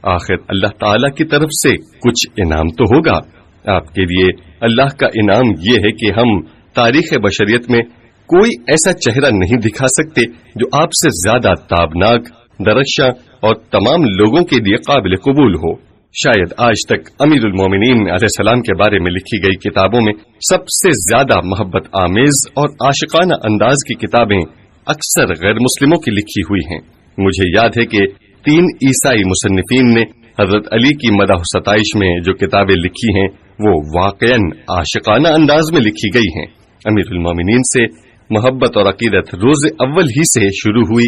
آخر اللہ تعالی کی طرف سے کچھ انعام تو ہوگا. آپ کے لیے اللہ کا انعام یہ ہے کہ ہم تاریخ بشریت میں کوئی ایسا چہرہ نہیں دکھا سکتے جو آپ سے زیادہ تابناک، درخشاں اور تمام لوگوں کے لیے قابل قبول ہو. شاید آج تک امیر المومنین علیہ السلام کے بارے میں لکھی گئی کتابوں میں سب سے زیادہ محبت آمیز اور عاشقانہ انداز کی کتابیں اکثر غیر مسلموں کی لکھی ہوئی ہیں. مجھے یاد ہے کہ 3 عیسائی مصنفین نے حضرت علی کی مدح و ستائش میں جو کتابیں لکھی ہیں وہ واقعاً عاشقانہ انداز میں لکھی گئی ہیں. امیر المومنین سے محبت اور عقیدت روز اول ہی سے شروع ہوئی،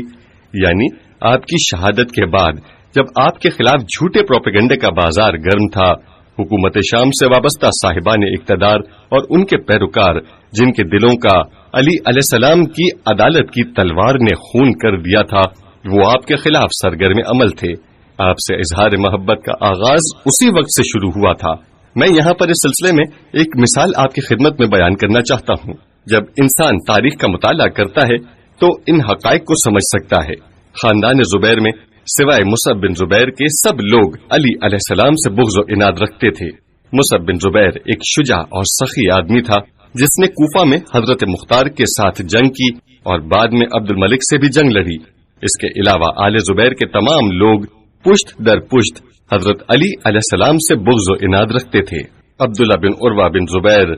یعنی آپ کی شہادت کے بعد، جب آپ کے خلاف جھوٹے پروپیگنڈے کا بازار گرم تھا. حکومت شام سے وابستہ صاحبان اقتدار اور ان کے پیروکار، جن کے دلوں کا علی علیہ السلام کی عدالت کی تلوار نے خون کر دیا تھا، وہ آپ کے خلاف سرگرم عمل تھے. آپ سے اظہار محبت کا آغاز اسی وقت سے شروع ہوا تھا. میں یہاں پر اس سلسلے میں ایک مثال آپ کی خدمت میں بیان کرنا چاہتا ہوں. جب انسان تاریخ کا مطالعہ کرتا ہے تو ان حقائق کو سمجھ سکتا ہے. خاندان زبیر میں سوائے مصعب بن زبیر کے سب لوگ علی علیہ السلام سے بغض و عناد رکھتے تھے. مصعب بن زبیر ایک شجاع اور سخی آدمی تھا جس نے کوفہ میں حضرت مختار کے ساتھ جنگ کی اور بعد میں عبد الملک سے بھی جنگ لڑی. اس کے علاوہ آل زبیر کے تمام لوگ پشت در پشت حضرت علی علیہ السلام سے بغض و عناد رکھتے تھے. عبداللہ بن عروہ بن زبیر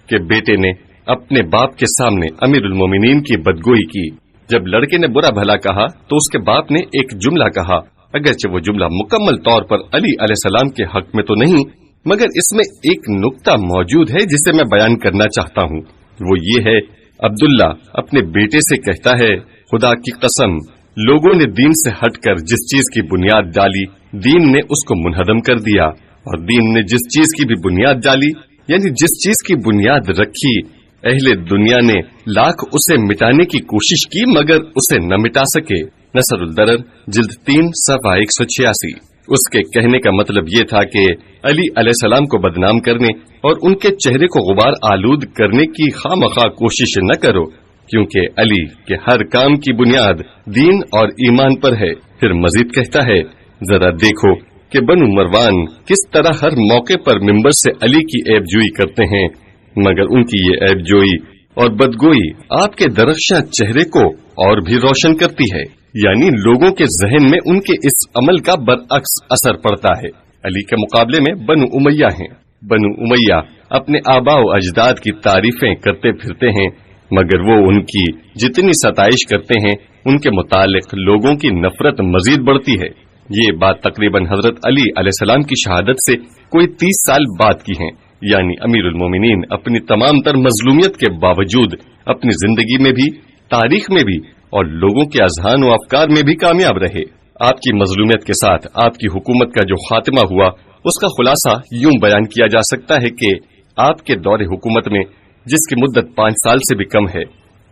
کے بیٹے نے اپنے باپ کے سامنے امیر المومنین کی بدگوئی کی. جب لڑکے نے برا بھلا کہا تو اس کے باپ نے ایک جملہ کہا، اگرچہ وہ جملہ مکمل طور پر علی علیہ السلام کے حق میں تو نہیں، مگر اس میں ایک نقطہ موجود ہے جسے میں بیان کرنا چاہتا ہوں. وہ یہ ہے، عبداللہ اپنے بیٹے سے کہتا ہے، خدا کی قسم، لوگوں نے دین سے ہٹ کر جس چیز کی بنیاد ڈالی، دین نے اس کو منہدم کر دیا، اور دین نے جس چیز کی بھی بنیاد ڈالی، یعنی جس چیز کی بنیاد رکھی، اہل دنیا نے لاکھ اسے مٹانے کی کوشش کی مگر اسے نہ مٹا سکے. نصر الدرر جلد 3 صفحہ 186. اس کے کہنے کا مطلب یہ تھا کہ علی علیہ السلام کو بدنام کرنے اور ان کے چہرے کو غبار آلود کرنے کی خواہ کوشش نہ کرو، کیونکہ علی کے ہر کام کی بنیاد دین اور ایمان پر ہے. پھر مزید کہتا ہے، ذرا دیکھو کہ بنو مروان کس طرح ہر موقع پر ممبر سے علی کی عیب جوئی کرتے ہیں، مگر ان کی یہ عیب جوئی اور بدگوئی آپ کے درخشاں چہرے کو اور بھی روشن کرتی ہے، یعنی لوگوں کے ذہن میں ان کے اس عمل کا برعکس اثر پڑتا ہے. علی کے مقابلے میں بنو امیہ ہیں. بنو امیہ اپنے آباء و اجداد کی تعریفیں کرتے پھرتے ہیں، مگر وہ ان کی جتنی ستائش کرتے ہیں ان کے متعلق لوگوں کی نفرت مزید بڑھتی ہے. یہ بات تقریباً حضرت علی علیہ السلام کی شہادت سے کوئی 30 سال بعد کی ہیں، یعنی امیر المومنین اپنی تمام تر مظلومیت کے باوجود اپنی زندگی میں بھی، تاریخ میں بھی اور لوگوں کے اذہان و افکار میں بھی کامیاب رہے. آپ کی مظلومیت کے ساتھ آپ کی حکومت کا جو خاتمہ ہوا اس کا خلاصہ یوں بیان کیا جا سکتا ہے کہ آپ کے دور حکومت میں، جس کی مدت 5 سال سے بھی کم ہے،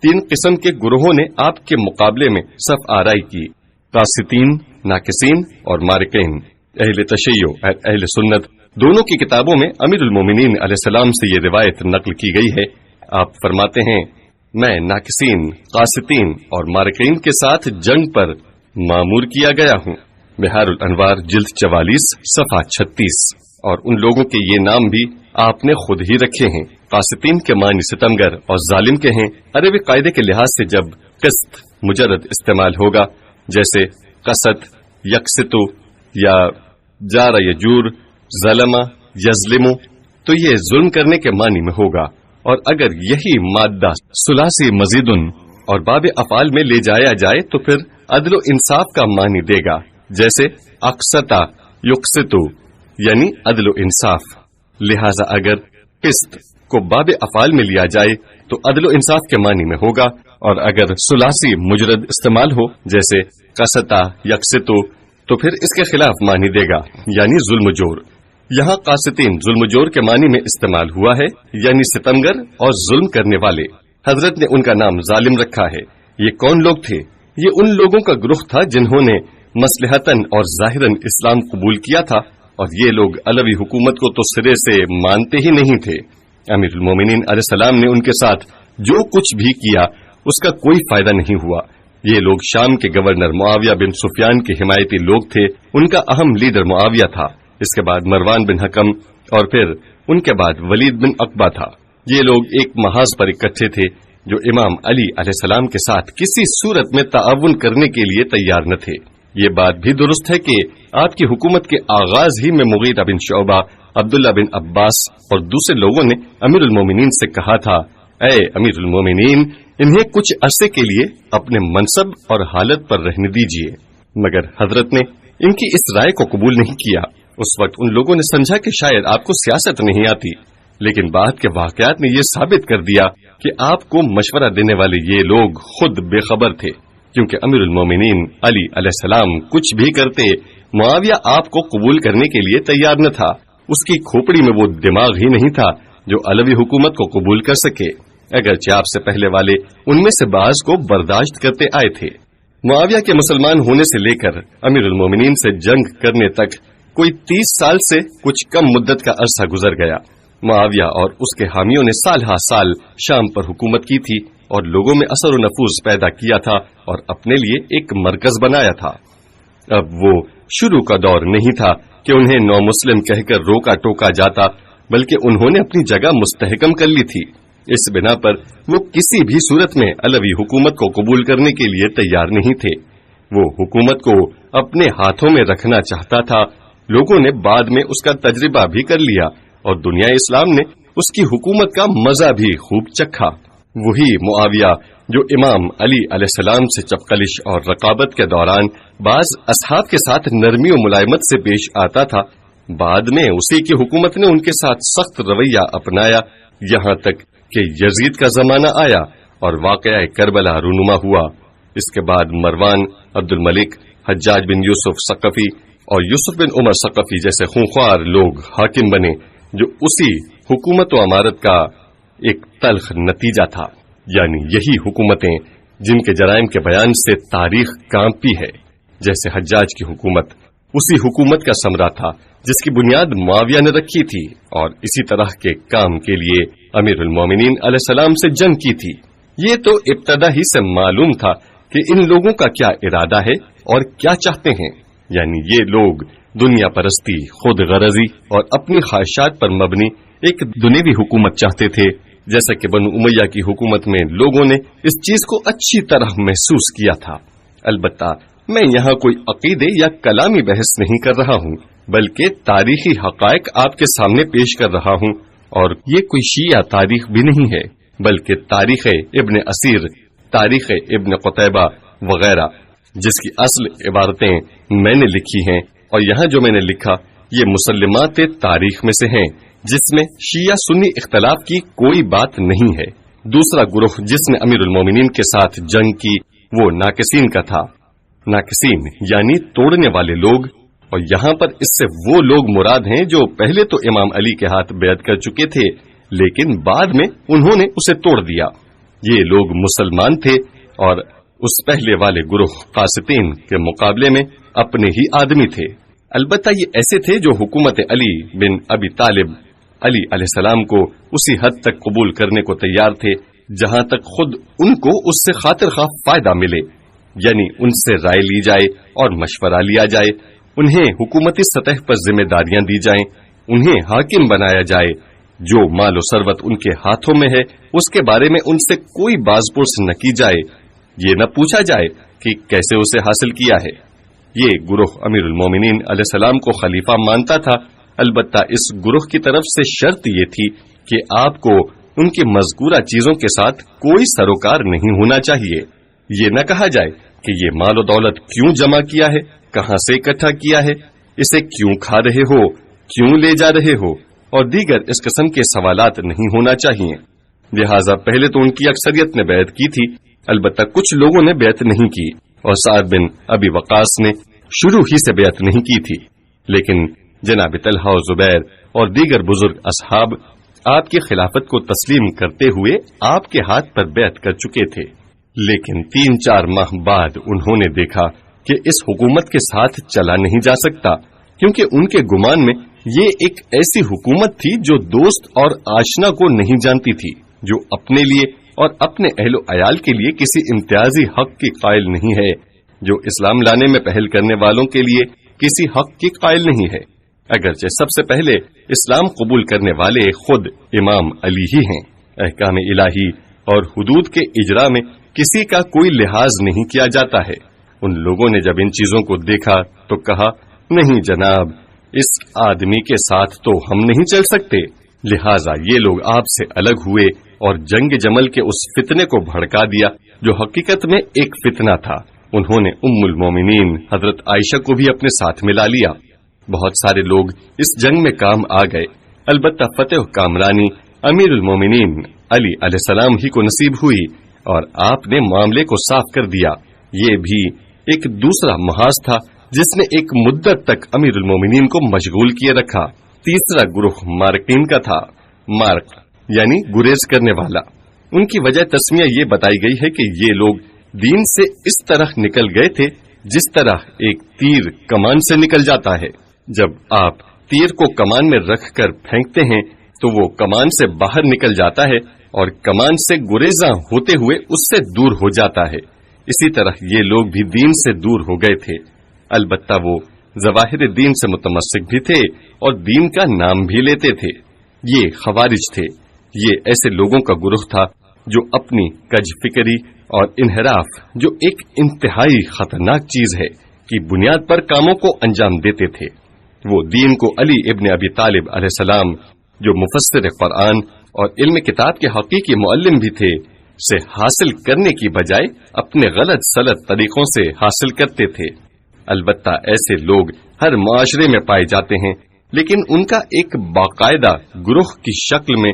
3 قسم کے گروہوں نے آپ کے مقابلے میں صف آرائی کی: قاسطین، ناقصین اور مارقین. اہل تشیع اور اہل سنت دونوں کی کتابوں میں امیر المومنین علیہ السلام سے یہ روایت نقل کی گئی ہے. آپ فرماتے ہیں، میں ناقصین، قاسطین اور مارقین کے ساتھ جنگ پر مامور کیا گیا ہوں. بحار الانوار جلد 44 صفحہ 36. اور ان لوگوں کے یہ نام بھی آپ نے خود ہی رکھے ہیں. قاسطین کے معنی ستمگر اور ظالم کے ہیں. عربی قاعدے کے لحاظ سے جب قسط مجرد استعمال ہوگا، جیسے قسط، یقسطو یا جار یجور، ظلمہ، یظلمو، تو یہ ظلم کرنے کے معنی میں ہوگا. اور اگر یہی مادہ ثلاثی مزیدن اور باب افعال میں لے جایا جائے تو پھر عدل و انصاف کا معنی دے گا، جیسے اقسطا یقسطو، یعنی عدل و انصاف. لہذا اگر قسط کو باب افعال میں لیا جائے تو عدل و انصاف کے معنی میں ہوگا، اور اگر ثلاثی مجرد استعمال ہو جیسے قسطا یقسطو تو پھر اس کے خلاف معنی دے گا، یعنی ظلم و جور. یہاں قاسطین ظلم و جور کے معنی میں استعمال ہوا ہے، یعنی ستمگر اور ظلم کرنے والے. حضرت نے ان کا نام ظالم رکھا ہے. یہ کون لوگ تھے؟ یہ ان لوگوں کا گروہ تھا جنہوں نے مصلحتاً اور ظاہراً اسلام قبول کیا تھا، اور یہ لوگ علوی حکومت کو تو سرے سے مانتے ہی نہیں تھے. امیر المومنین علیہ السلام نے ان کے ساتھ جو کچھ بھی کیا اس کا کوئی فائدہ نہیں ہوا، یہ لوگ شام کے گورنر معاویہ بن سفیان کے حمایتی لوگ تھے. ان کا اہم لیڈر معاویہ تھا. اس کے بعد مروان بن حکم اور پھر ان کے بعد ولید بن عقبہ تھا. یہ لوگ ایک محاذ پر اکٹھے تھے جو امام علی علیہ السلام کے ساتھ کسی صورت میں تعاون کرنے کے لیے تیار نہ تھے. یہ بات بھی درست ہے کہ آپ کی حکومت کے آغاز ہی میں مغیرہ بن شعبہ، عبداللہ بن عباس اور دوسرے لوگوں نے امیر المومنین سے کہا تھا، اے امیر المومنین، انہیں کچھ عرصے کے لیے اپنے منصب اور حالت پر رہنے دیجیے. مگر حضرت نے ان کی اس رائے کو قبول نہیں کیا. اس وقت ان لوگوں نے سمجھا کہ شاید آپ کو سیاست نہیں آتی، لیکن بعد کے واقعات نے یہ ثابت کر دیا کہ آپ کو مشورہ دینے والے یہ لوگ خود بے خبر تھے، کیونکہ امیر المومنین علی علیہ السلام کچھ بھی کرتے، معاویہ آپ کو قبول کرنے کے لیے تیار نہ تھا. اس کی کھوپڑی میں وہ دماغ ہی نہیں تھا جو علوی حکومت کو قبول کر سکے، اگرچہ آپ سے پہلے والے ان میں سے بعض کو برداشت کرتے آئے تھے. معاویہ کے مسلمان ہونے سے لے کر امیر المومنین سے جنگ کرنے تک کوئی 30 سال سے کچھ کم مدت کا عرصہ گزر گیا. معاویہ اور اس کے حامیوں نے سال ہا سال شام پر حکومت کی تھی اور لوگوں میں اثر و نفوذ پیدا کیا تھا اور اپنے لیے ایک مرکز بنایا تھا. اب وہ شروع کا دور نہیں تھا کہ انہیں نو مسلم کہہ کر روکا ٹوکا جاتا، بلکہ انہوں نے اپنی جگہ مستحکم کر لی تھی. اس بنا پر وہ کسی بھی صورت میں علوی حکومت کو قبول کرنے کے لیے تیار نہیں تھے. وہ حکومت کو اپنے ہاتھوں میں رکھنا چاہتا تھا. لوگوں نے بعد میں اس کا تجربہ بھی کر لیا اور دنیا اسلام نے اس کی حکومت کا مزہ بھی خوب چکھا. وہی معاویہ جو امام علی علیہ السلام سے چپقلش اور رقابت کے دوران بعض اصحاب کے ساتھ نرمی و ملائمت سے پیش آتا تھا، بعد میں اسی کی حکومت نے ان کے ساتھ سخت رویہ اپنایا، یہاں تک کہ یزید کا زمانہ آیا اور واقعہ کربلا رونما ہوا. اس کے بعد مروان، عبد الملک، حجاج بن یوسف ثقفی اور یوسف بن عمر ثقفی جیسے خونخوار لوگ حاکم بنے، جو اسی حکومت و امارت کا ایک تلخ نتیجہ تھا. یعنی یہی حکومتیں جن کے جرائم کے بیان سے تاریخ کانپتی ہے، جیسے حجاج کی حکومت اسی حکومت کا ثمرہ تھا جس کی بنیاد معاویہ نے رکھی تھی اور اسی طرح کے کام کے لیے امیر المومنین علیہ السلام سے جنگ کی تھی. یہ تو ابتدا ہی سے معلوم تھا کہ ان لوگوں کا کیا ارادہ ہے اور کیا چاہتے ہیں. یعنی یہ لوگ دنیا پرستی، خود غرضی اور اپنی خواہشات پر مبنی ایک دنیوی حکومت چاہتے تھے، جیسا کہ بنو امیہ کی حکومت میں لوگوں نے اس چیز کو اچھی طرح محسوس کیا تھا. البتہ میں یہاں کوئی عقیدے یا کلامی بحث نہیں کر رہا ہوں، بلکہ تاریخی حقائق آپ کے سامنے پیش کر رہا ہوں. اور یہ کوئی شیعہ تاریخ بھی نہیں ہے، بلکہ تاریخ ابن اسیر، تاریخ ابن قتیبہ وغیرہ، جس کی اصل عبارتیں میں نے لکھی ہیں. اور یہاں جو میں نے لکھا یہ مسلمات تاریخ میں سے ہیں، جس میں شیعہ سنی اختلاف کی کوئی بات نہیں ہے. دوسرا گروہ جس نے امیر المومنین کے ساتھ جنگ کی وہ ناقصین کا تھا. ناقصین یعنی توڑنے والے لوگ، اور یہاں پر اس سے وہ لوگ مراد ہیں جو پہلے تو امام علی کے ہاتھ بیعت کر چکے تھے لیکن بعد میں انہوں نے اسے توڑ دیا. یہ لوگ مسلمان تھے اور اس پہلے والے گروہ قاسطین کے مقابلے میں اپنے ہی آدمی تھے. البتہ یہ ایسے تھے جو حکومت علی بن ابی طالب علی علیہ السلام کو اسی حد تک قبول کرنے کو تیار تھے جہاں تک خود ان کو اس سے خاطر خواہ فائدہ ملے. یعنی ان سے رائے لی جائے اور مشورہ لیا جائے، انہیں حکومتی سطح پر ذمہ داریاں دی جائیں، انہیں حاکم بنایا جائے. جو مال و ثروت ان کے ہاتھوں میں ہے اس کے بارے میں ان سے کوئی باز پرس نہ کی جائے، یہ نہ پوچھا جائے کہ کیسے اسے حاصل کیا ہے. یہ گروہ امیر المومنین علیہ السلام کو خلیفہ مانتا تھا. البتہ اس گروہ کی طرف سے شرط یہ تھی کہ آپ کو ان کی مذکورہ چیزوں کے ساتھ کوئی سروکار نہیں ہونا چاہیے. یہ نہ کہا جائے کہ یہ مال و دولت کیوں جمع کیا ہے، کہاں سے اکٹھا کیا ہے، اسے کیوں کھا رہے ہو، کیوں لے جا رہے ہو، اور دیگر اس قسم کے سوالات نہیں ہونا چاہیے. لہذا پہلے تو ان کی اکثریت نے بیعت کی تھی، البتہ کچھ لوگوں نے بیعت نہیں کی، اور سعد بن ابی وقاص نے شروع ہی سے بیعت نہیں کی تھی. لیکن جناب طلحہ و زبیر اور دیگر بزرگ اصحاب آپ کی خلافت کو تسلیم کرتے ہوئے آپ کے ہاتھ پر بیعت کر چکے تھے. لیکن 3-4 ماہ بعد انہوں نے دیکھا کہ اس حکومت کے ساتھ چلا نہیں جا سکتا، کیونکہ ان کے گمان میں یہ ایک ایسی حکومت تھی جو دوست اور آشنا کو نہیں جانتی تھی، جو اپنے لیے اور اپنے اہل و عیال کے لیے کسی امتیازی حق کی قائل نہیں ہے، جو اسلام لانے میں پہل کرنے والوں کے لیے کسی حق کی قائل نہیں ہے، اگرچہ سب سے پہلے اسلام قبول کرنے والے خود امام علی ہی ہیں۔ احکام الہی اور حدود کے اجرا میں کسی کا کوئی لحاظ نہیں کیا جاتا ہے۔ ان لوگوں نے جب ان چیزوں کو دیکھا تو کہا، نہیں جناب، اس آدمی کے ساتھ تو ہم نہیں چل سکتے، لہٰذا یہ لوگ آپ سے الگ ہوئے اور جنگ جمل کے اس فتنے کو بھڑکا دیا جو حقیقت میں ایک فتنہ تھا۔ انہوں نے ام المومنین حضرت عائشہ کو بھی اپنے ساتھ ملا لیا۔ بہت سارے لوگ اس جنگ میں کام آ گئے، البتہ فتح کامرانی امیر المومنین علی علیہ السلام ہی کو نصیب ہوئی، اور آپ نے معاملے کو صاف کر دیا۔ یہ بھی ایک دوسرا محاذ تھا جس نے ایک مدت تک امیر المومنین کو مشغول کیے رکھا۔ تیسرا گروہ مارکین کا تھا، مارک یعنی گریز کرنے والا۔ ان کی وجہ تسمیہ یہ بتائی گئی ہے کہ یہ لوگ دین سے اس طرح نکل گئے تھے جس طرح ایک تیر کمان سے نکل جاتا ہے۔ جب آپ تیر کو کمان میں رکھ کر پھینکتے ہیں تو وہ کمان سے باہر نکل جاتا ہے اور کمان سے گریزاں ہوتے ہوئے اس سے دور ہو جاتا ہے۔ اسی طرح یہ لوگ بھی دین سے دور ہو گئے تھے، البتہ وہ ظواہر دین سے متمسک بھی تھے اور دین کا نام بھی لیتے تھے۔ یہ خوارج تھے۔ یہ ایسے لوگوں کا گروہ تھا جو اپنی کج فکری اور انحراف، جو ایک انتہائی خطرناک چیز ہے، کی بنیاد پر کاموں کو انجام دیتے تھے۔ وہ دین کو علی ابن ابی طالب علیہ السلام، جو مفسر قرآن اور علم کتاب کے حقیقی معلم بھی تھے، سے حاصل کرنے کی بجائے اپنے غلط سلط طریقوں سے حاصل کرتے تھے۔ البتہ ایسے لوگ ہر معاشرے میں پائے جاتے ہیں، لیکن ان کا ایک باقاعدہ گروہ کی شکل میں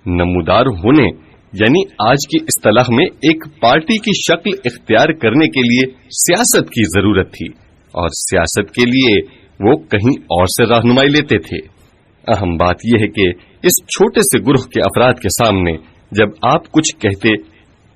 نمودار ہونے، یعنی آج کی اصطلاح میں ایک پارٹی کی شکل اختیار کرنے کے لیے سیاست کی ضرورت تھی، اور سیاست کے لیے وہ کہیں اور سے رہنمائی لیتے تھے۔ اہم بات یہ ہے کہ اس چھوٹے سے گروہ کے افراد کے سامنے جب آپ کچھ کہتے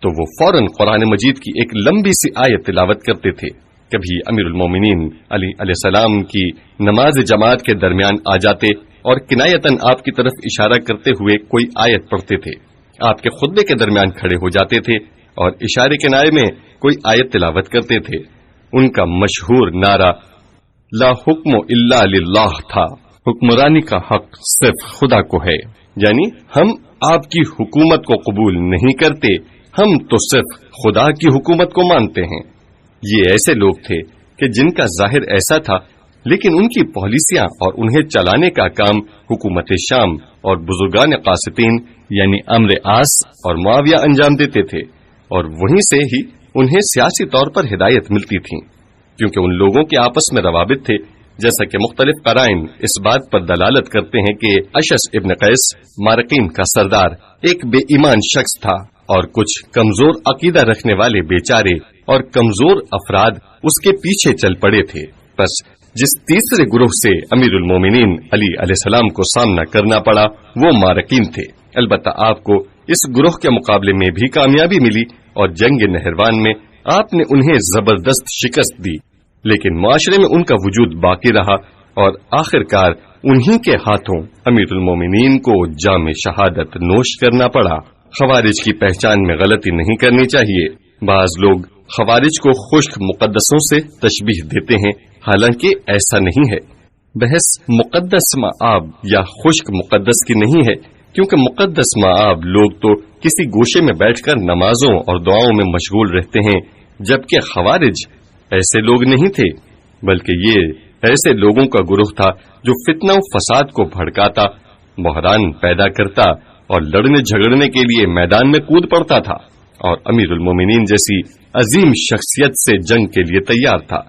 تو وہ فوراً قرآن مجید کی ایک لمبی سی آیت تلاوت کرتے تھے۔ کبھی امیر المومنین علی علیہ السلام کی نماز جماعت کے درمیان آ جاتے اور کنایتاً آپ کی طرف اشارہ کرتے ہوئے کوئی آیت پڑھتے تھے۔ آپ کے خطبے کے درمیان کھڑے ہو جاتے تھے اور اشارے کنارے میں کوئی آیت تلاوت کرتے تھے۔ ان کا مشہور نعرہ لا حکم الا للہ تھا، حکمرانی کا حق صرف خدا کو ہے، یعنی ہم آپ کی حکومت کو قبول نہیں کرتے، ہم تو صرف خدا کی حکومت کو مانتے ہیں۔ یہ ایسے لوگ تھے کہ جن کا ظاہر ایسا تھا، لیکن ان کی پالیسیاں اور انہیں چلانے کا کام حکومت شام اور بزرگان قاسطین یعنی عمرو عاص اور معاویہ انجام دیتے تھے، اور وہیں سے ہی انہیں سیاسی طور پر ہدایت ملتی تھی، کیونکہ ان لوگوں کے آپس میں روابط تھے، جیسا کہ مختلف قرائن اس بات پر دلالت کرتے ہیں کہ اشعث ابن قیس مارقین کا سردار ایک بے ایمان شخص تھا، اور کچھ کمزور عقیدہ رکھنے والے بیچارے اور کمزور افراد اس کے پیچھے چل پڑے تھے۔ بس جس تیسرے گروہ سے امیر المومنین علی علیہ السلام کو سامنا کرنا پڑا وہ مارقین تھے۔ البتہ آپ کو اس گروہ کے مقابلے میں بھی کامیابی ملی، اور جنگ نہروان میں آپ نے انہیں زبردست شکست دی، لیکن معاشرے میں ان کا وجود باقی رہا، اور آخرکار انہی کے ہاتھوں امیر المومنین کو جام شہادت نوش کرنا پڑا۔ خوارج کی پہچان میں غلطی نہیں کرنی چاہیے۔ بعض لوگ خوارج کو خشک مقدسوں سے تشبیہ دیتے ہیں، حالانکہ ایسا نہیں ہے۔ بحث مقدس مآب یا خشک مقدس کی نہیں ہے، کیونکہ مقدس مآب لوگ تو کسی گوشے میں بیٹھ کر نمازوں اور دعاؤں میں مشغول رہتے ہیں، جبکہ خوارج ایسے لوگ نہیں تھے، بلکہ یہ ایسے لوگوں کا گروہ تھا جو فتنہ و فساد کو بھڑکاتا، بحران پیدا کرتا اور لڑنے جھگڑنے کے لیے میدان میں کود پڑتا تھا، اور امیر المومنین جیسی عظیم شخصیت سے جنگ کے لیے تیار تھا۔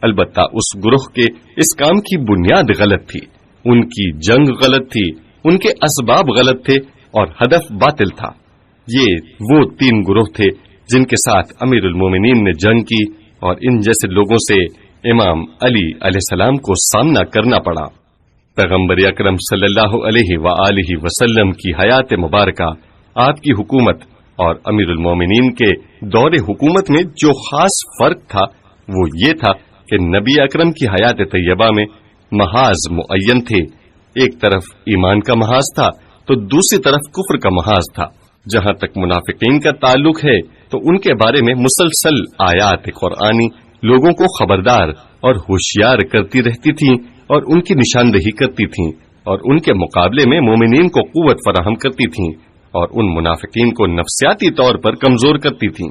البتہ اس گروہ کے اس کام کی بنیاد غلط تھی، ان کی جنگ غلط تھی، ان کے اسباب غلط تھے اور ہدف باطل تھا۔ یہ وہ تین گروہ تھے جن کے ساتھ امیر المومنین نے جنگ کی، اور ان جیسے لوگوں سے امام علی علیہ السلام کو سامنا کرنا پڑا۔ پیغمبر اکرم صلی اللہ علیہ وآلہ وسلم کی حیات مبارکہ، آپ کی حکومت اور امیر المومنین کے دور حکومت میں جو خاص فرق تھا وہ یہ تھا کہ نبی اکرم کی حیات طیبہ میں محاذ معین تھے۔ ایک طرف ایمان کا محاذ تھا تو دوسری طرف کفر کا محاذ تھا۔ جہاں تک منافقین کا تعلق ہے تو ان کے بارے میں مسلسل آیات قرآنی لوگوں کو خبردار اور ہوشیار کرتی رہتی تھیں اور ان کی نشاندہی کرتی تھیں اور ان کے مقابلے میں مومنین کو قوت فراہم کرتی تھیں اور ان منافقین کو نفسیاتی طور پر کمزور کرتی تھیں.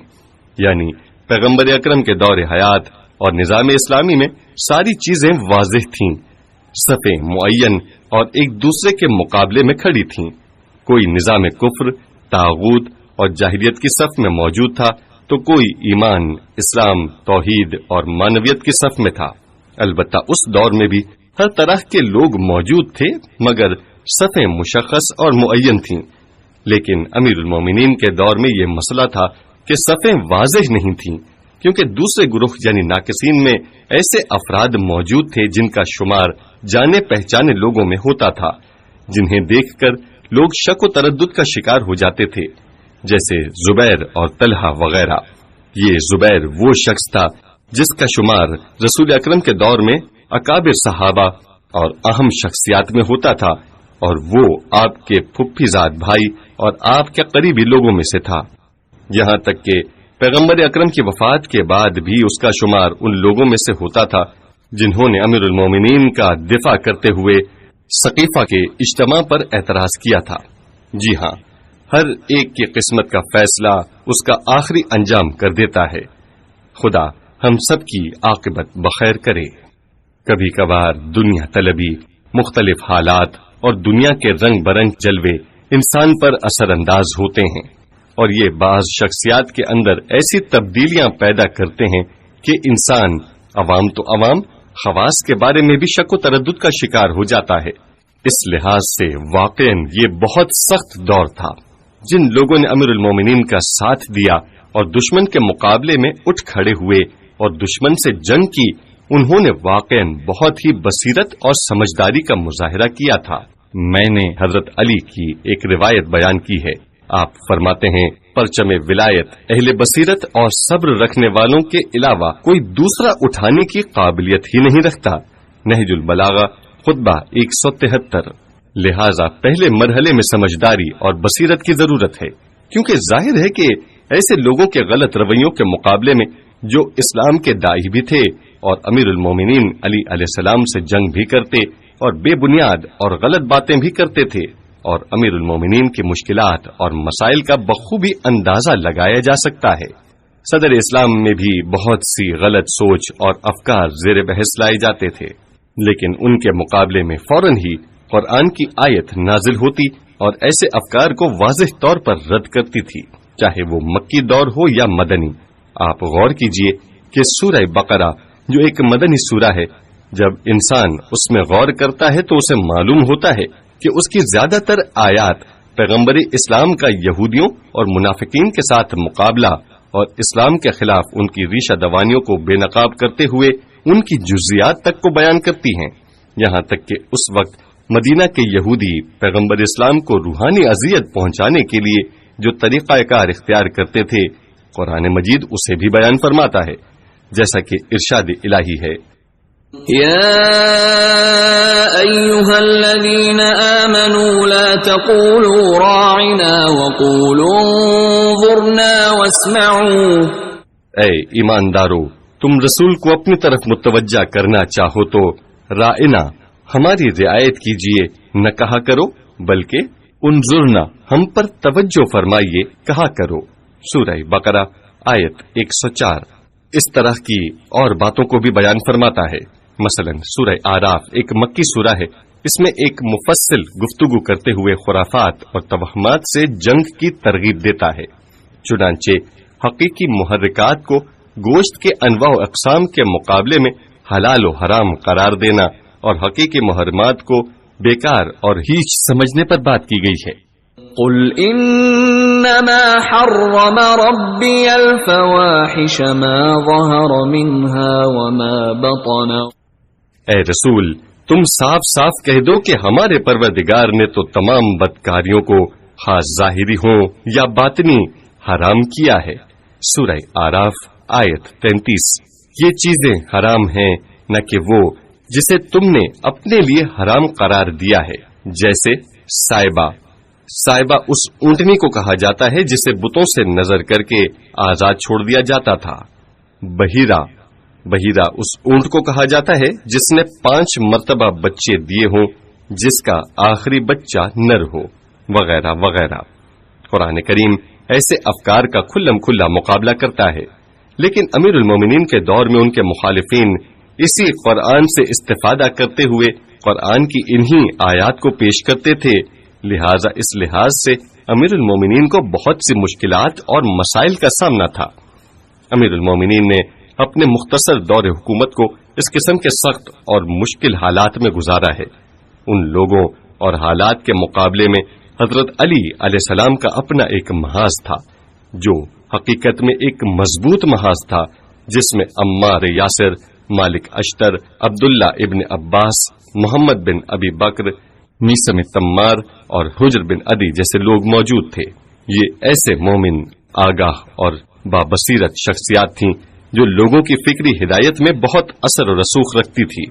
یعنی پیغمبر اکرم کے دور حیات اور نظام اسلامی میں ساری چیزیں واضح تھیں، صفیں معین اور ایک دوسرے کے مقابلے میں کھڑی تھیں. کوئی نظام کفر، طاغوت اور جاہلیت کی صف میں موجود تھا تو کوئی ایمان، اسلام، توحید اور مانویت کی صف میں تھا. البتہ اس دور میں بھی ہر طرح کے لوگ موجود تھے مگر صفیں مشخص اور معین تھیں. لیکن امیر المومنین کے دور میں یہ مسئلہ تھا کہ صفیں واضح نہیں تھیں، کیونکہ دوسرے گروہ یعنی ناقصین میں ایسے افراد موجود تھے جن کا شمار جانے پہچانے لوگوں میں ہوتا تھا، جنہیں دیکھ کر لوگ شک و تردد کا شکار ہو جاتے تھے، جیسے زبیر اور طلحہ وغیرہ. یہ زبیر وہ شخص تھا جس کا شمار رسول اکرم کے دور میں اکابر صحابہ اور اہم شخصیات میں ہوتا تھا، اور وہ آپ کے پھپھی زاد بھائی اور آپ کے قریبی لوگوں میں سے تھا. یہاں تک کہ پیغمبر اکرم کی وفات کے بعد بھی اس کا شمار ان لوگوں میں سے ہوتا تھا جنہوں نے امیر المومنین کا دفاع کرتے ہوئے سقیفہ کے اجتماع پر اعتراض کیا تھا. جی ہاں، ہر ایک کی قسمت کا فیصلہ اس کا آخری انجام کر دیتا ہے. خدا ہم سب کی عاقبت بخیر کرے. کبھی کبھار دنیا طلبی، مختلف حالات اور دنیا کے رنگ برنگ جلوے انسان پر اثر انداز ہوتے ہیں، اور یہ بعض شخصیات کے اندر ایسی تبدیلیاں پیدا کرتے ہیں کہ انسان عوام تو عوام، خواص کے بارے میں بھی شک و تردد کا شکار ہو جاتا ہے. اس لحاظ سے واقعاً یہ بہت سخت دور تھا. جن لوگوں نے امیر المومنین کا ساتھ دیا اور دشمن کے مقابلے میں اٹھ کھڑے ہوئے اور دشمن سے جنگ کی، انہوں نے واقعاً بہت ہی بصیرت اور سمجھداری کا مظاہرہ کیا تھا. میں نے حضرت علی کی ایک روایت بیان کی ہے. آپ فرماتے ہیں، پرچم ولایت اہل بصیرت اور صبر رکھنے والوں کے علاوہ کوئی دوسرا اٹھانے کی قابلیت ہی نہیں رکھتا. نہج البلاغہ خطبہ 173. لہذا پہلے مرحلے میں سمجھداری اور بصیرت کی ضرورت ہے، کیونکہ ظاہر ہے کہ ایسے لوگوں کے غلط رویوں کے مقابلے میں جو اسلام کے داعی بھی تھے اور امیر المومنین علی علیہ السلام سے جنگ بھی کرتے اور بے بنیاد اور غلط باتیں بھی کرتے تھے، اور امیر المومنین کی مشکلات اور مسائل کا بخوبی اندازہ لگایا جا سکتا ہے. صدر اسلام میں بھی بہت سی غلط سوچ اور افکار زیر بحث لائے جاتے تھے، لیکن ان کے مقابلے میں فوراً ہی قرآن کی آیت نازل ہوتی اور ایسے افکار کو واضح طور پر رد کرتی تھی، چاہے وہ مکی دور ہو یا مدنی. آپ غور کیجئے کہ سورہ بقرہ جو ایک مدنی سورہ ہے، جب انسان اس میں غور کرتا ہے تو اسے معلوم ہوتا ہے کہ اس کی زیادہ تر آیات پیغمبر اسلام کا یہودیوں اور منافقین کے ساتھ مقابلہ اور اسلام کے خلاف ان کی ریشہ دوانیوں کو بے نقاب کرتے ہوئے ان کی جزیات تک کو بیان کرتی ہیں. یہاں تک کہ اس وقت مدینہ کے یہودی پیغمبر اسلام کو روحانی اذیت پہنچانے کے لیے جو طریقہ کار اختیار کرتے تھے، قرآن مجید اسے بھی بیان فرماتا ہے، جیسا کہ ارشاد الہی ہے، يا أيها الذين آمنوا لا تقولوا راعنا وقولوا انظرنا واسمعوا. اے ایماندارو، تم رسول کو اپنی طرف متوجہ کرنا چاہو تو رائنا، ہماری رعایت کیجیے، نہ کہا کرو بلکہ انظرنا، ہم پر توجہ فرمائیے کہا کرو. سورہ بقرہ آیت 104. اس طرح کی اور باتوں کو بھی بیان فرماتا ہے. مثلا سورہ آراف ایک مکی سورہ ہے، اس میں ایک مفصل گفتگو کرتے ہوئے خرافات اور توہمات سے جنگ کی ترغیب دیتا ہے. چنانچہ حقیقی محرکات کو گوشت کے انواع و اقسام کے مقابلے میں حلال و حرام قرار دینا اور حقیقی محرمات کو بیکار اور ہیچ سمجھنے پر بات کی گئی ہے. قل انما حرم ربي الفواحش ما ظهر منها وما بطن. اے رسول، تم صاف صاف کہہ دو کہ ہمارے پروردگار نے تو تمام بدکاریوں کو خاص ظاہری ہوں یا باطنی حرام کیا ہے. سورہ آراف آیت 33. یہ چیزیں حرام ہیں نہ کہ وہ جسے تم نے اپنے لیے حرام قرار دیا ہے، جیسے سائبہ، صاحبہ اس اونٹنی کو کہا جاتا ہے جسے بتوں سے نظر کر کے آزاد چھوڑ دیا جاتا تھا۔ بحیرہ اس اونٹ کو کہا جاتا ہے جس نے 5 مرتبہ بچے دیے ہوں، جس کا آخری بچہ نر ہو، وغیرہ وغیرہ۔ قرآن کریم ایسے افکار کا کھلم کھلا مقابلہ کرتا ہے، لیکن امیر المومنین کے دور میں ان کے مخالفین اسی قرآن سے استفادہ کرتے ہوئے قرآن کی انہی آیات کو پیش کرتے تھے، لہذا اس لحاظ سے امیر المومنین کو بہت سی مشکلات اور مسائل کا سامنا تھا۔ امیر المومنین نے اپنے مختصر دور حکومت کو اس قسم کے سخت اور مشکل حالات میں گزارا ہے۔ ان لوگوں اور حالات کے مقابلے میں حضرت علی علیہ السلام کا اپنا ایک محاذ تھا، جو حقیقت میں ایک مضبوط محاذ تھا، جس میں عمار یاسر، مالک اشتر، عبداللہ ابن عباس، محمد بن ابی بکر، میسم تمار اور حجر بن عدی جیسے لوگ موجود تھے۔ یہ ایسے مومن، آگاہ اور بابصیرت شخصیات تھیں جو لوگوں کی فکری ہدایت میں بہت اثر و رسوخ رکھتی تھی،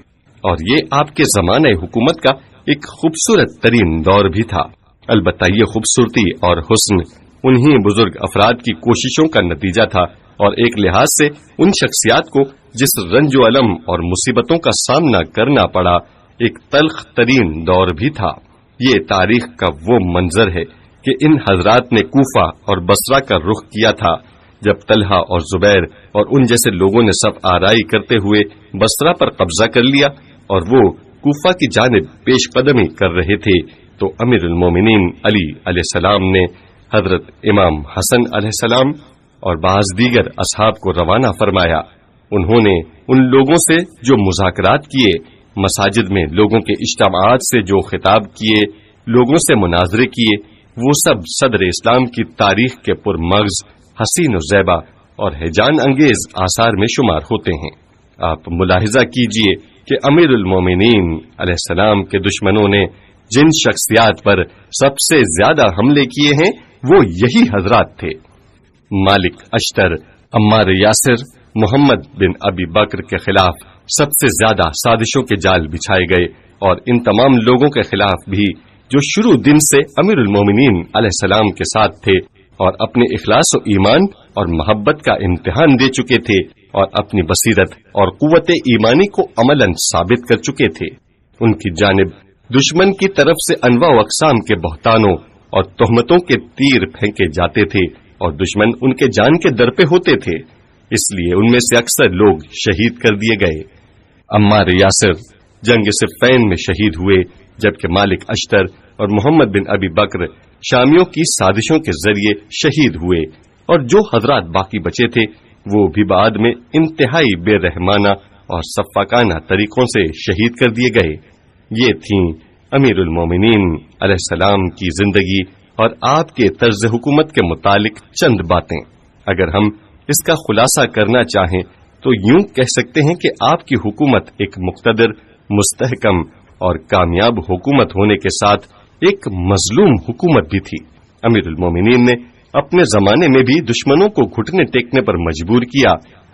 اور یہ آپ کے زمانہ حکومت کا ایک خوبصورت ترین دور بھی تھا۔ البتہ یہ خوبصورتی اور حسن انہی بزرگ افراد کی کوششوں کا نتیجہ تھا، اور ایک لحاظ سے ان شخصیات کو جس رنج و الم اور مصیبتوں کا سامنا کرنا پڑا، ایک تلخ ترین دور بھی تھا۔ یہ تاریخ کا وہ منظر ہے کہ ان حضرات نے کوفہ اور بصرہ کا رخ کیا تھا، جب طلحہ اور زبیر اور ان جیسے لوگوں نے سب آرائی کرتے ہوئے بصرہ پر قبضہ کر لیا اور وہ کوفہ کی جانب پیش قدمی کر رہے تھے، تو امیر المومنین علی علیہ السلام نے حضرت امام حسن علیہ السلام اور بعض دیگر اصحاب کو روانہ فرمایا۔ انہوں نے ان لوگوں سے جو مذاکرات کیے، مساجد میں لوگوں کے اجتماعات سے جو خطاب کیے، لوگوں سے مناظرے کیے، وہ سب صدر اسلام کی تاریخ کے پرمغز، حسین و زیبا اور ہیجان انگیز آثار میں شمار ہوتے ہیں۔ آپ ملاحظہ کیجئے کہ امیر المومنین علیہ السلام کے دشمنوں نے جن شخصیات پر سب سے زیادہ حملے کیے ہیں وہ یہی حضرات تھے۔ مالک اشتر، عمار یاسر، محمد بن ابی بکر کے خلاف سب سے زیادہ سازشوں کے جال بچھائے گئے، اور ان تمام لوگوں کے خلاف بھی جو شروع دن سے امیر المومنین علیہ السلام کے ساتھ تھے اور اپنے اخلاص و ایمان اور محبت کا امتحان دے چکے تھے، اور اپنی بصیرت اور قوت ایمانی کو عملاً ثابت کر چکے تھے، ان کی جانب دشمن کی طرف سے انواع و اقسام کے بہتانوں اور تہمتوں کے تیر پھینکے جاتے تھے، اور دشمن ان کے جان کے در پہ ہوتے تھے، اس لیے ان میں سے اکثر لوگ شہید کر دیے گئے۔ عمار یاسر جنگ صفین میں شہید ہوئے، جبکہ مالک اشتر اور محمد بن ابی بکر شامیوں کی سازشوں کے ذریعے شہید ہوئے، اور جو حضرات باقی بچے تھے وہ بھی بعد میں انتہائی بے رحمانہ اور سفاکانہ طریقوں سے شہید کر دیے گئے۔ یہ تھیں امیر المومنین علیہ السلام کی زندگی اور آپ کے طرز حکومت کے متعلق چند باتیں۔ اگر ہم اس کا خلاصہ کرنا چاہیں تو یوں کہہ سکتے ہیں کہ آپ کی حکومت ایک مقتدر، مستحکم اور کامیاب حکومت ہونے کے ساتھ ایک مظلوم حکومت بھی تھی۔ امیر المومنین نے اپنے زمانے میں بھی دشمنوں کو گھٹنے ٹیکنے پر مجبور کیا،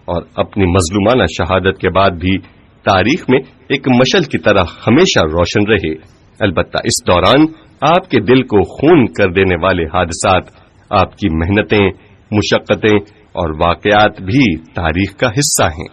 اور اپنی مظلومانہ شہادت کے بعد بھی تاریخ میں ایک مشعل کی طرح ہمیشہ روشن رہے۔ البتہ اس دوران آپ کے دل کو خون کر دینے والے حادثات، آپ کی محنتیں، مشقتیں اور واقعات بھی تاریخ کا حصہ ہیں۔